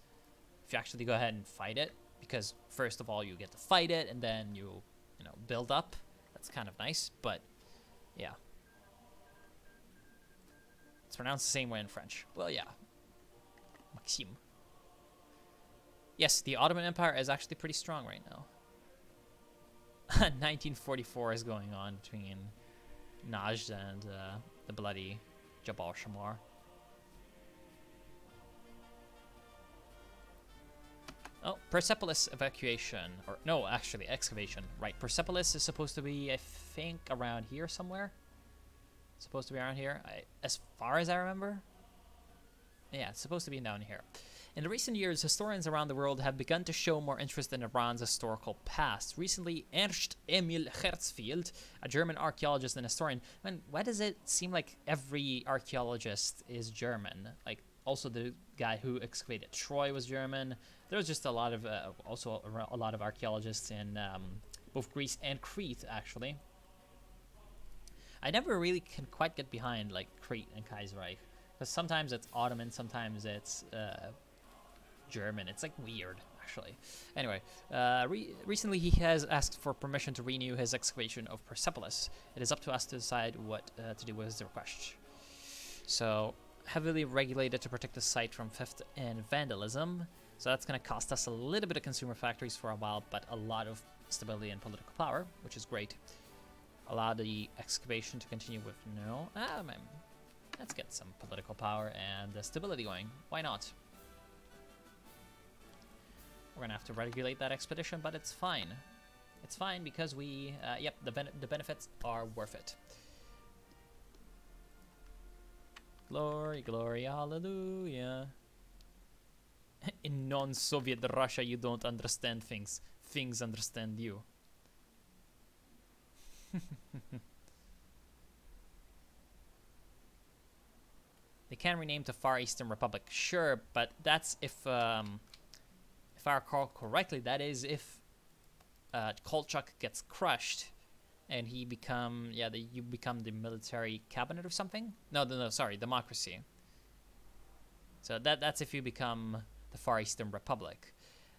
if you actually go ahead and fight it, because first of all you get to fight it and then you know, build up. That's kind of nice, but yeah. It's pronounced the same way in French. Well, yeah. Maxime. Yes, the Ottoman Empire is actually pretty strong right now. 1944 is going on between Najd and the bloody Jabal Shamar. Oh, Persepolis evacuation. Or, no, actually, excavation. Right, Persepolis is supposed to be, I think, around here somewhere. Supposed to be around here, as far as I remember. Yeah, it's supposed to be down here. In the recent years, historians around the world have begun to show more interest in Iran's historical past. Recently, Ernst Emil Herzfeld, a German archaeologist and historian. And why does it seem like every archaeologist is German? Like, also the guy who excavated Troy was German. There was just a lot of, also a lot of archaeologists in both Greece and Crete, actually. I never really can quite get behind, like, Crete and Kaiserreich. Because sometimes it's Ottoman, sometimes it's German. It's like weird, actually. Anyway, recently he has asked for permission to renew his excavation of Persepolis. It is up to us to decide what to do with his request. So, heavily regulated to protect the site from theft and vandalism. So that's going to cost us a little bit of consumer factories for a while, but a lot of stability and political power, which is great. Allow the excavation to continue with no. Let's get some political power and stability going. Why not? We're gonna have to regulate that expedition, but it's fine. It's fine because we, yep, the benefits are worth it. Glory, glory, hallelujah. In non-Soviet Russia, you don't understand things. Things understand you. They can rename to Far Eastern Republic, sure, but that's if I recall correctly, that is if Kolchak gets crushed, and he you become the military cabinet or something. No, sorry, democracy. So that's if you become the Far Eastern Republic,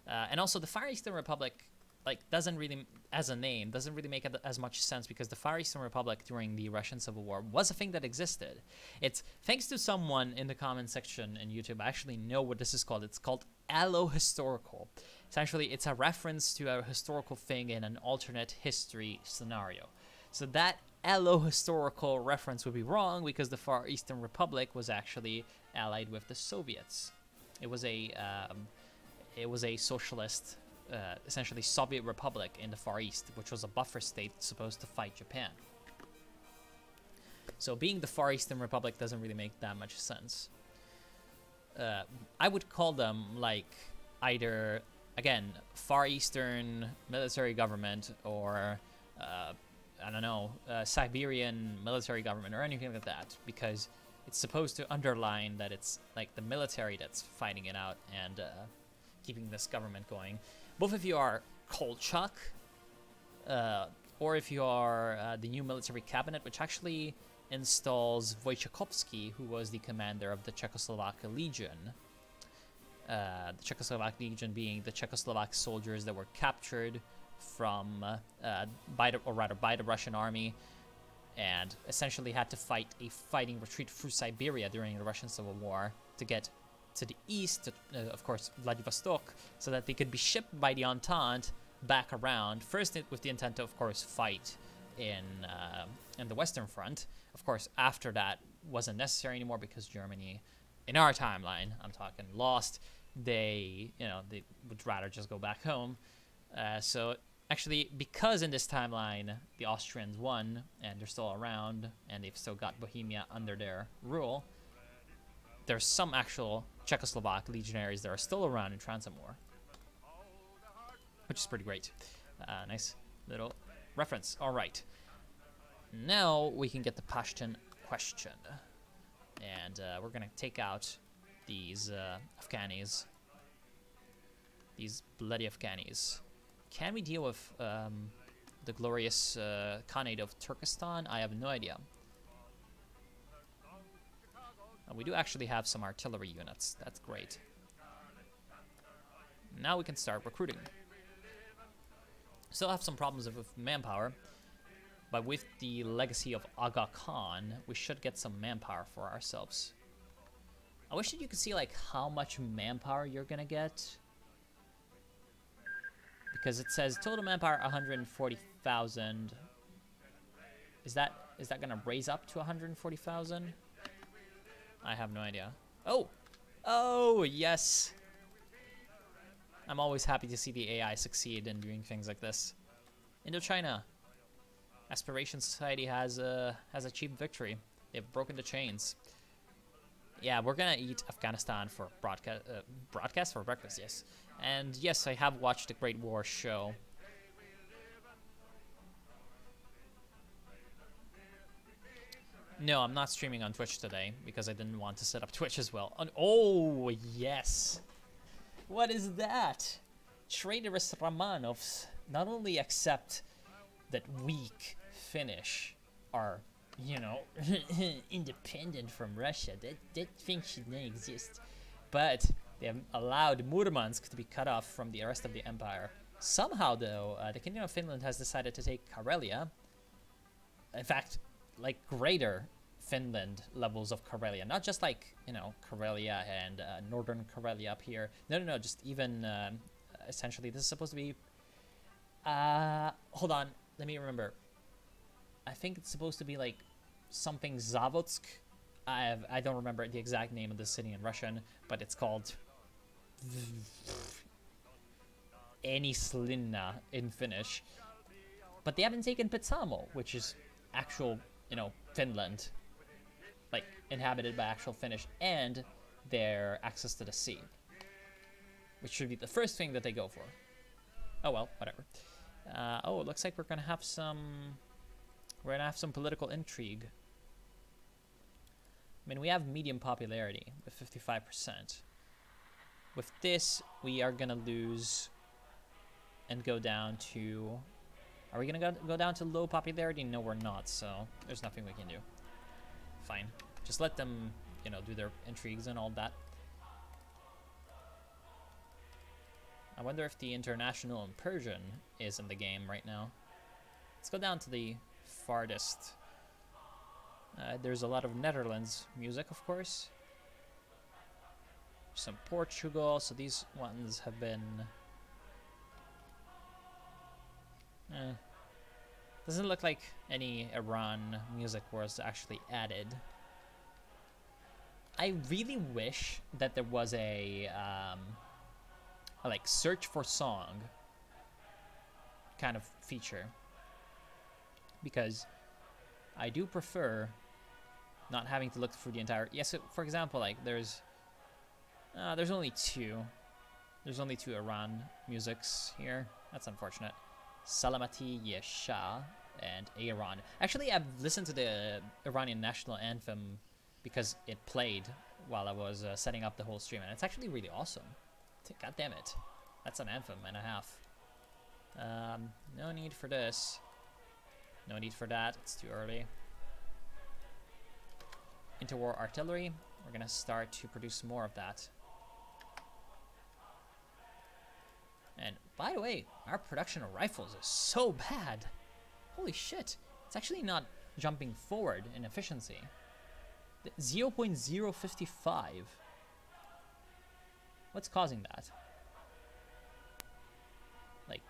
and also the Far Eastern Republic, like, doesn't really, as a name, doesn't really make as much sense, because the Far Eastern Republic during the Russian Civil War was a thing that existed. It's thanks to someone in the comment section in YouTube. I actually know what this is called. It's called allo-historical. Essentially, it's a reference to a historical thing in an alternate history scenario. So that allo-historical reference would be wrong, because the Far Eastern Republic was actually allied with the Soviets. It was a socialist, essentially Soviet republic in the Far East, which was a buffer state supposed to fight Japan. So being the Far Eastern Republic doesn't really make that much sense. I would call them, like, either, again, Far Eastern military government, or I don't know, Siberian military government, or anything like that, because it's supposed to underline that it's like the military that's fighting it out and keeping this government going. Both if you are Kolchak, or if you are the new military cabinet, which actually installs Wojciechowski, who was the commander of the Czechoslovak Legion. The Czechoslovak Legion being the Czechoslovak soldiers that were captured from, by the Russian army, and essentially had to fight a fighting retreat through Siberia during the Russian Civil War to get to the east, to, of course, Vladivostok, so that they could be shipped by the Entente back around, first with the intent to, of course, fight in the Western Front. Of course, after that wasn't necessary anymore, because Germany, in our timeline, I'm talking, lost. They would rather just go back home. So actually, because in this timeline the Austrians won and they're still around and they've still got Bohemia under their rule, there's some actual Czechoslovak legionaries that are still around in Transamur, which is pretty great. Nice little reference. All right, now we can get the Pashtun question, and we're gonna take out these Afghanis, these bloody Afghanis. Can we deal with the glorious Khanate of Turkestan? I have no idea. We do actually have some artillery units. That's great. Now we can start recruiting. Still have some problems with manpower, but with the legacy of Aga Khan, we should get some manpower for ourselves. I wish that you could see, like, how much manpower you're gonna get, because it says total manpower 140,000. Is that gonna raise up to 140,000? I have no idea. Oh yes. I'm always happy to see the AI succeed in doing things like this. Indochina. Aspiration Society has achieved victory. They've broken the chains. Yeah, we're gonna eat Afghanistan for broadcast for breakfast, yes. And yes, I have watched the Great War show. No, I'm not streaming on Twitch today because I didn't want to set up Twitch as well. Oh, yes. What is that? Traitorous Romanovs not only accept that weak Finnish are, independent from Russia. That thing should not exist. But they have allowed Murmansk to be cut off from the rest of the empire. Somehow, though, the Kingdom of Finland has decided to take Karelia. In fact, like greater Finland levels of Karelia. Not just like, Karelia and Northern Karelia up here. No, just even, essentially, this is supposed to be... hold on, let me remember. I think it's supposed to be like something Zavodsk. I don't remember the exact name of the city in Russian, but it's called Enislina in Finnish. But they haven't taken Petsamo, which is actual, Finland, like inhabited by actual Finnish, and their access to the sea. which should be the first thing that they go for. Oh well, whatever. Oh, it looks like we're gonna have some political intrigue. I mean, we have medium popularity with 55%. With this, we are gonna lose and go down to... Are we gonna go down to low popularity? No, we're not, so there's nothing we can do. Fine. Just let them, you know, do their intrigues and all that. I wonder if the international in Persian is in the game right now. Let's go down to the farthest. There's a lot of Netherlands music, of course. Some Portugal, so these ones have been... Doesn't look like any Iran music was actually added. I really wish that there was a like search for song kind of feature, because I do prefer not having to look through the entire... Yes, for example, like there's only two. There's only two Iran musics here. That's unfortunate. Salamati Ye Shah and Iran. Actually, I've listened to the Iranian national anthem because it played while I was setting up the whole stream, and it's actually really awesome. God damn it. That's an anthem and a half. No need for this. No need for that. It's too early. Interwar artillery. We're gonna start to produce more of that. And by the way, our production of rifles is so bad. Holy shit. It's actually not jumping forward in efficiency. 0.055. What's causing that? Like,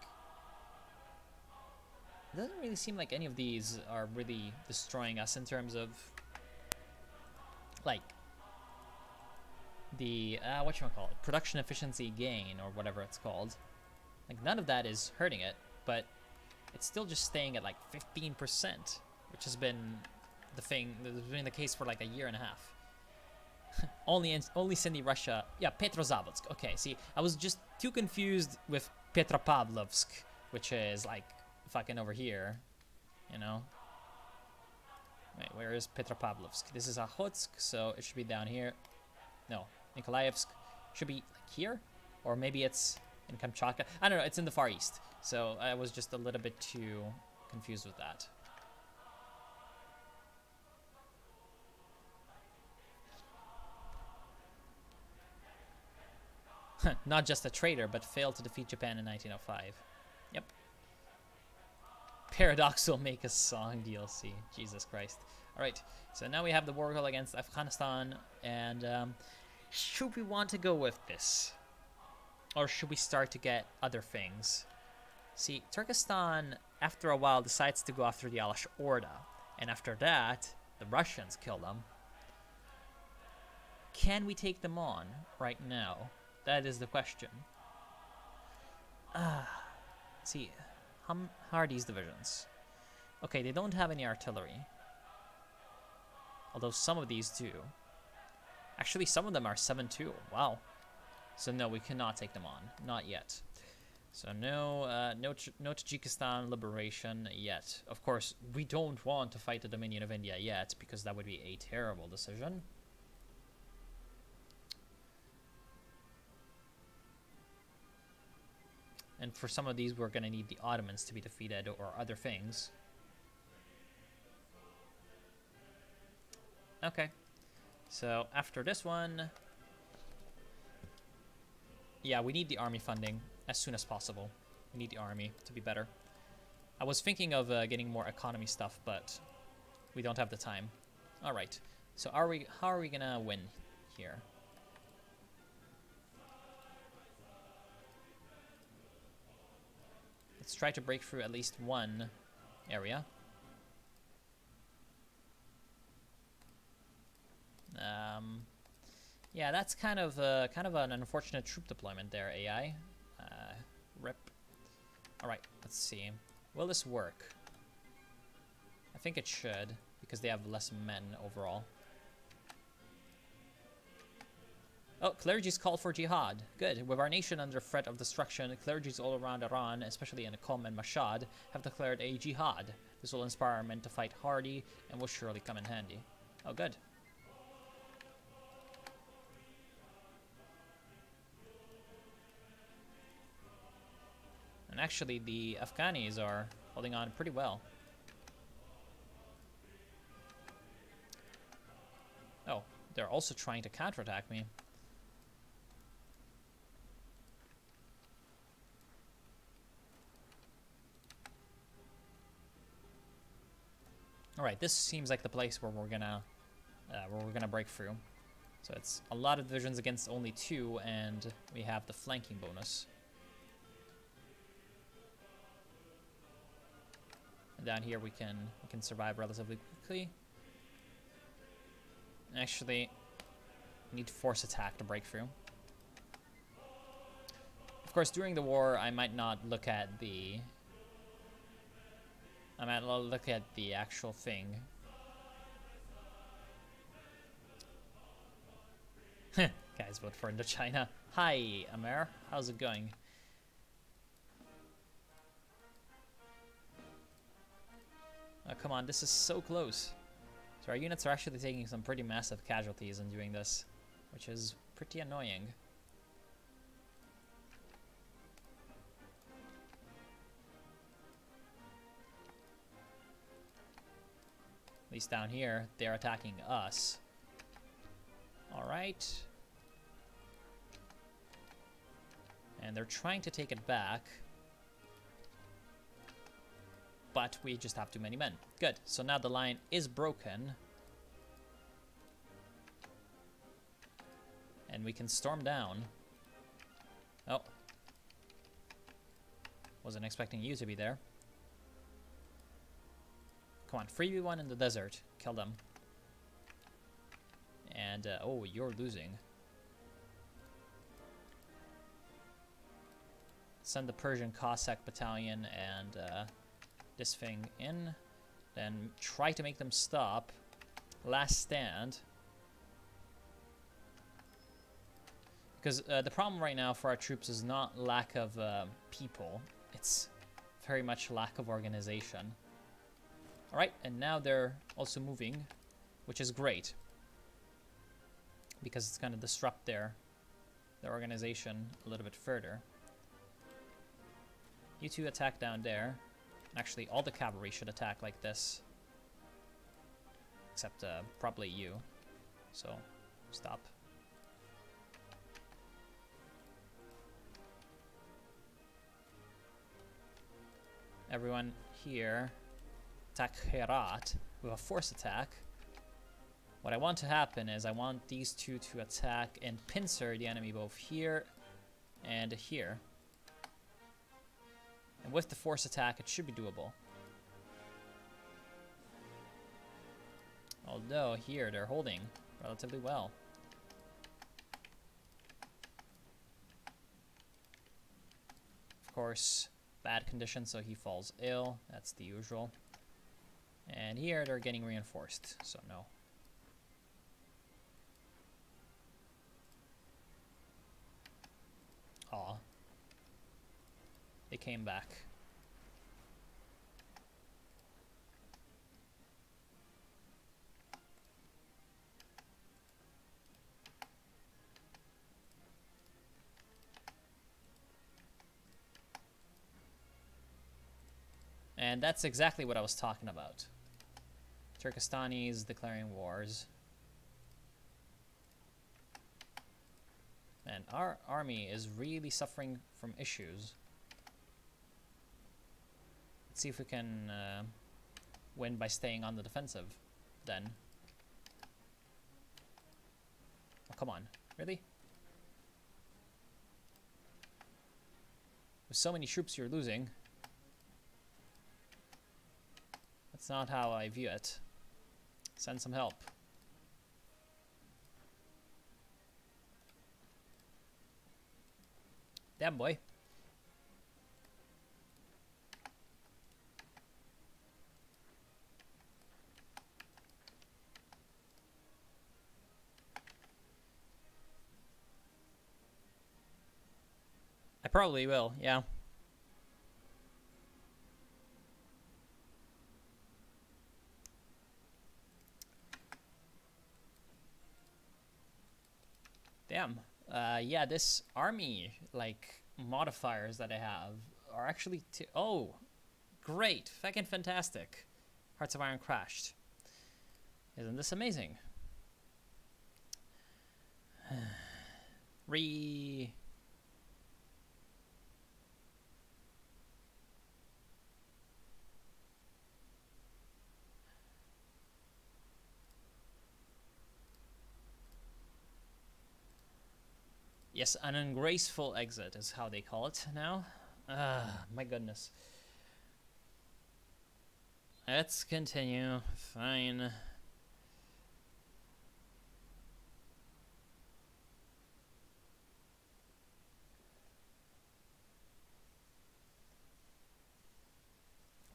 it doesn't really seem like any of these are really destroying us in terms of, like, the, whatchamacallit, production efficiency gain, or whatever it's called. Like, none of that is hurting it, but it's still just staying at, like, 15%, which has been the thing, that's been the case for, like, a year and a half. only Cindy Russia. Yeah, Petrozavodsk. Okay, see, I was just too confused with Petropavlovsk, which is like fucking over here, you know. Wait, where is Petropavlovsk? This is Okhotsk, so it should be down here. No, Nikolaevsk should be like here, or maybe it's in Kamchatka. I don't know. It's in the Far East, so I was just a little bit too confused with that. Not just a traitor, but failed to defeat Japan in 1905. Yep. Paradox will make a song DLC. Jesus Christ. Alright, so now we have the war against Afghanistan, and should we want to go with this? Or should we start to get other things? See, Turkestan, after a while, decides to go after the Alash Orda, and after that, the Russians kill them. Can we take them on right now? That is the question. See, how are these divisions? Okay, they don't have any artillery. Although some of these do. Actually, some of them are 7-2. Wow. So no, we cannot take them on. Not yet. So no Tajikistan liberation yet. Of course, we don't want to fight the Dominion of India yet, because that would be a terrible decision. And for some of these, we're going to need the Ottomans to be defeated, or other things. Okay. So, after this one... Yeah, we need the army funding as soon as possible. We need the army to be better. I was thinking of getting more economy stuff, but we don't have the time. Alright. So, how are we going to win here? Let's try to break through at least one area. Yeah, that's kind of an unfortunate troop deployment there, AI. Rip. All right, let's see. Will this work? I think it should, because they have less men overall. Oh, clergies call for jihad. Good. With our nation under threat of destruction, clergies all around Iran, especially in Qom and Mashhad, have declared a jihad. This will inspire our men to fight hardy and will surely come in handy. Oh, good. And actually, the Afghanis are holding on pretty well. Oh, they're also trying to counterattack me. All right, this seems like the place where we're gonna break through. So it's a lot of divisions against only 2, and we have the flanking bonus. And down here we can survive relatively quickly. Actually, we need to force attack to break through. Of course, during the war, I might not look at the actual thing. Guys, vote for Indochina. Hi, Amer. How's it going? Oh, come on, this is so close. So our units are actually taking some pretty massive casualties in doing this, which is pretty annoying. At least down here, they're attacking us. Alright. And they're trying to take it back. But we just have too many men. Good. So now the line is broken. And we can storm down. Oh. Wasn't expecting you to be there. Come on, 3v1 in the desert. Kill them. And, oh, you're losing. Send the Persian Cossack battalion and this thing in. Then try to make them stop. Last stand. Because the problem right now for our troops is not lack of people. It's very much lack of organization. Alright, and now they're also moving, which is great. Because it's going to disrupt their organization a little bit further. You two attack down there. Actually, all the cavalry should attack like this. Except probably you. So, stop. Everyone here attack Herat with a force attack. What I want to happen is I want these two to attack and pincer the enemy both here and here. And with the force attack, it should be doable. Although here they're holding relatively well. Of course, bad condition, so he falls ill. That's the usual. And here they're getting reinforced, so no. Aw. They came back. And that's exactly what I was talking about. Turkestanis declaring wars. And our army is really suffering from issues. Let's see if we can win by staying on the defensive then. Oh, come on. Really? With so many troops you're losing. That's not how I view it. Send some help. Damn, boy. probably will, yeah. Damn. Yeah, this army, like, modifiers that I have are actually... Oh, great. Fucking fantastic. Hearts of Iron crashed. Isn't this amazing? Yes, an ungraceful exit is how they call it now. My goodness. Let's continue. Fine.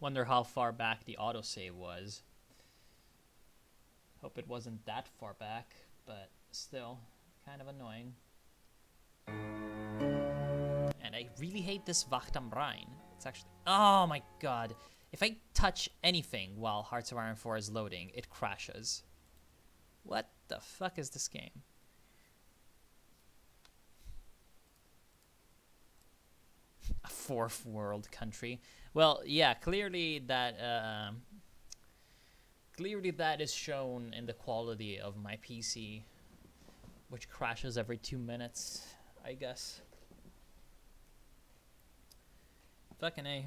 Wonder how far back the autosave was. Hope it wasn't that far back, but still, kind of annoying. And I really hate this Wacht am Rhein. It's actually... Oh my god. If I touch anything while Hearts of Iron 4 is loading, it crashes. What the fuck is this game? A fourth world country. Well, yeah, clearly that is shown in the quality of my PC, which crashes every 2 minutes, I guess. Fucking A.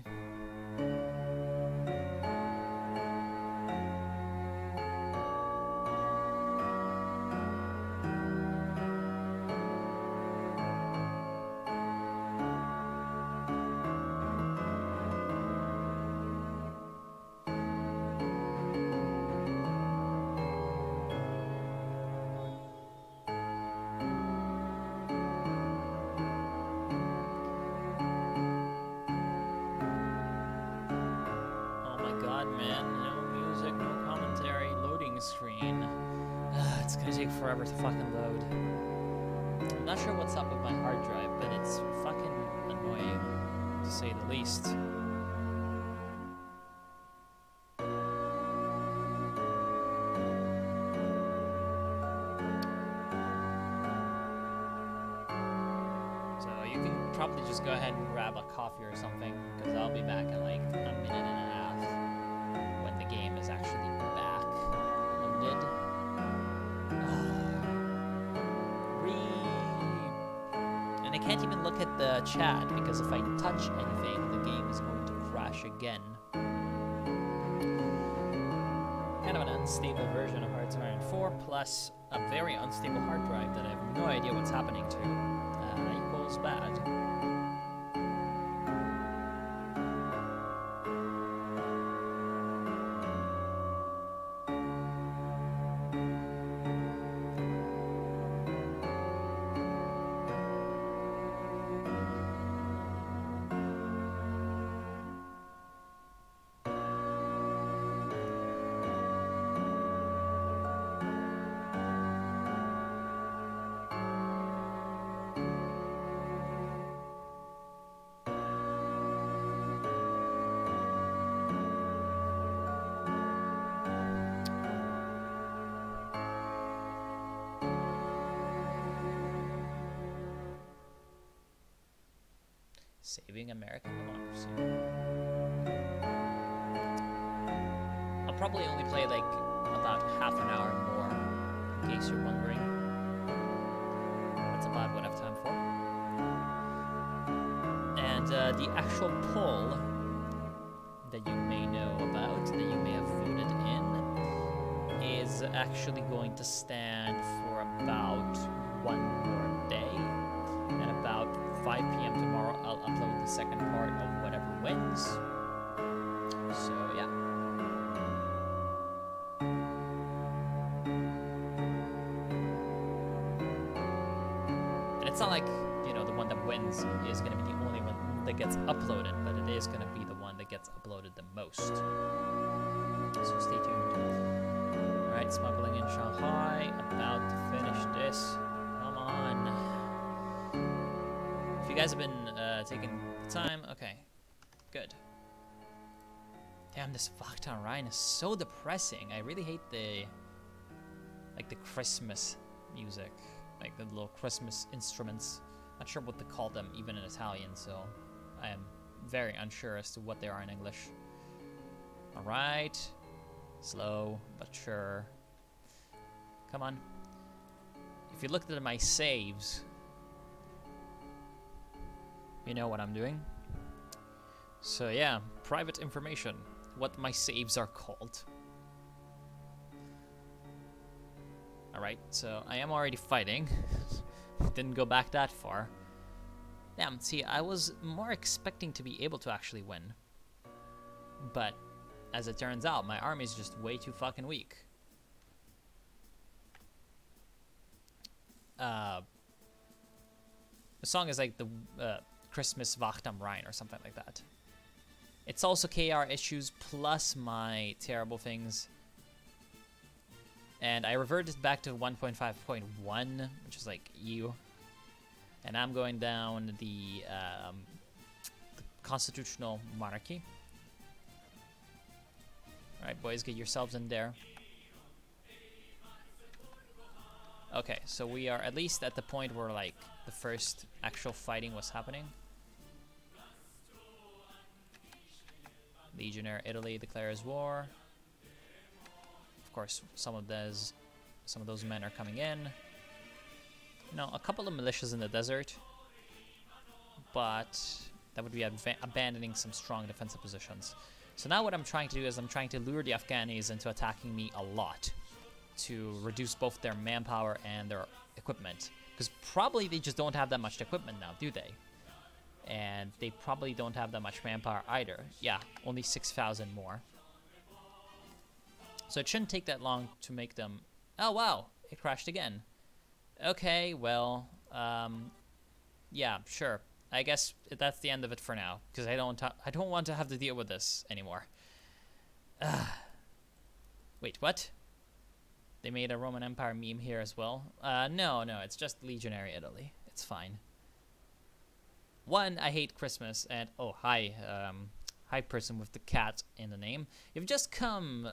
Forever to fucking load. I'm not sure what's up with my hard drive, but it's fucking annoying, to say the least. So you can probably just go ahead and grab a coffee or something, because I'll be back in like a minute and a half when the game is actually back loaded. I can't even look at the chat because if I touch anything, the game is going to crash again. Kind of an unstable version of Hearts of Iron 4, plus a very unstable hard drive that I have no idea what's happening to. Equals bad. Saving American democracy. I'll probably only play like about half an hour more, in case you're wondering. That's about what I have time for. And the actual poll that you may know about, that you may have voted in, is actually going to stand for about 1 more day. And about 5 p.m. tomorrow, I'll upload the second part of whatever wins. So, yeah. And it's not like, you know, the one that wins is going to be the only one that gets uploaded, but it is going to be the one that gets uploaded the most. So, stay tuned. Alright, smuggling in Shanghai. About to finish this. Come on. If you guys have been taking the time. Okay, good. Damn, this Vaktan Rhine is so depressing. I really hate the Christmas music, like the little Christmas instruments. Not sure what to call them, even in Italian, so I am very unsure as to what they are in English. All right, slow but sure. Come on. If you looked at my saves, you know what I'm doing. So yeah, private information. What my saves are called. Alright, so I am already fighting. Didn't go back that far. Damn, see, I was more expecting to be able to actually win. But, as it turns out, my army is just way too fucking weak. The song is like the Christmas Vaktam Rhine or something like that. It's also KR issues plus my terrible things. And I reverted back to 1.5.1, which is like EU. And I'm going down the constitutional monarchy. Alright, boys, get yourselves in there. Okay, so we are at least at the point where, like, the first actual fighting was happening. Legionnaire Italy declares war. Of course, some of those men are coming in. You know, a couple of militias in the desert, but that would be abandoning some strong defensive positions. So now what I'm trying to do is I'm trying to lure the Afghanis into attacking me a lot to reduce both their manpower and their equipment. Because probably they just don't have that much equipment now, do they? And they probably don't have that much manpower either. Yeah, only 6,000 more. So it shouldn't take that long to make them... Oh, wow, it crashed again. Okay, well, yeah, sure. I guess that's the end of it for now, because I don't want to have to deal with this anymore. Wait, what? They made a Roman Empire meme here as well. No, it's just Legionary Italy. It's fine. One, I hate Christmas, and oh, hi, hi person with the cat in the name. You've just come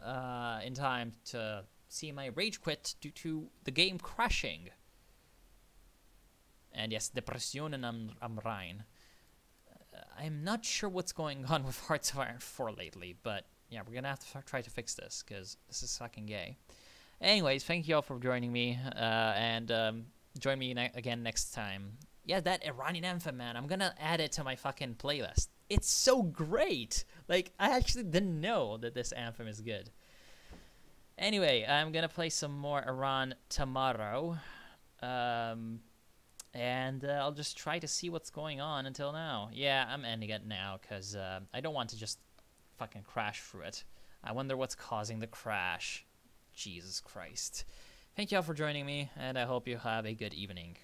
in time to see my rage quit due to the game crashing. And yes, Depressionen am Rhein. I'm not sure what's going on with Hearts of Iron 4 lately, but yeah, we're gonna have to try to fix this, because this is fucking gay. Anyways, thank you all for joining me, and join me again next time. Yeah, that Iranian anthem, man, I'm gonna add it to my fucking playlist. It's so great! Like, I actually didn't know that this anthem is good. Anyway, I'm gonna play some more Iran tomorrow. And I'll just try to see what's going on until now. Yeah, I'm ending it now, because I don't want to just fucking crash through it. I wonder what's causing the crash. Jesus Christ. Thank you all for joining me, and I hope you have a good evening.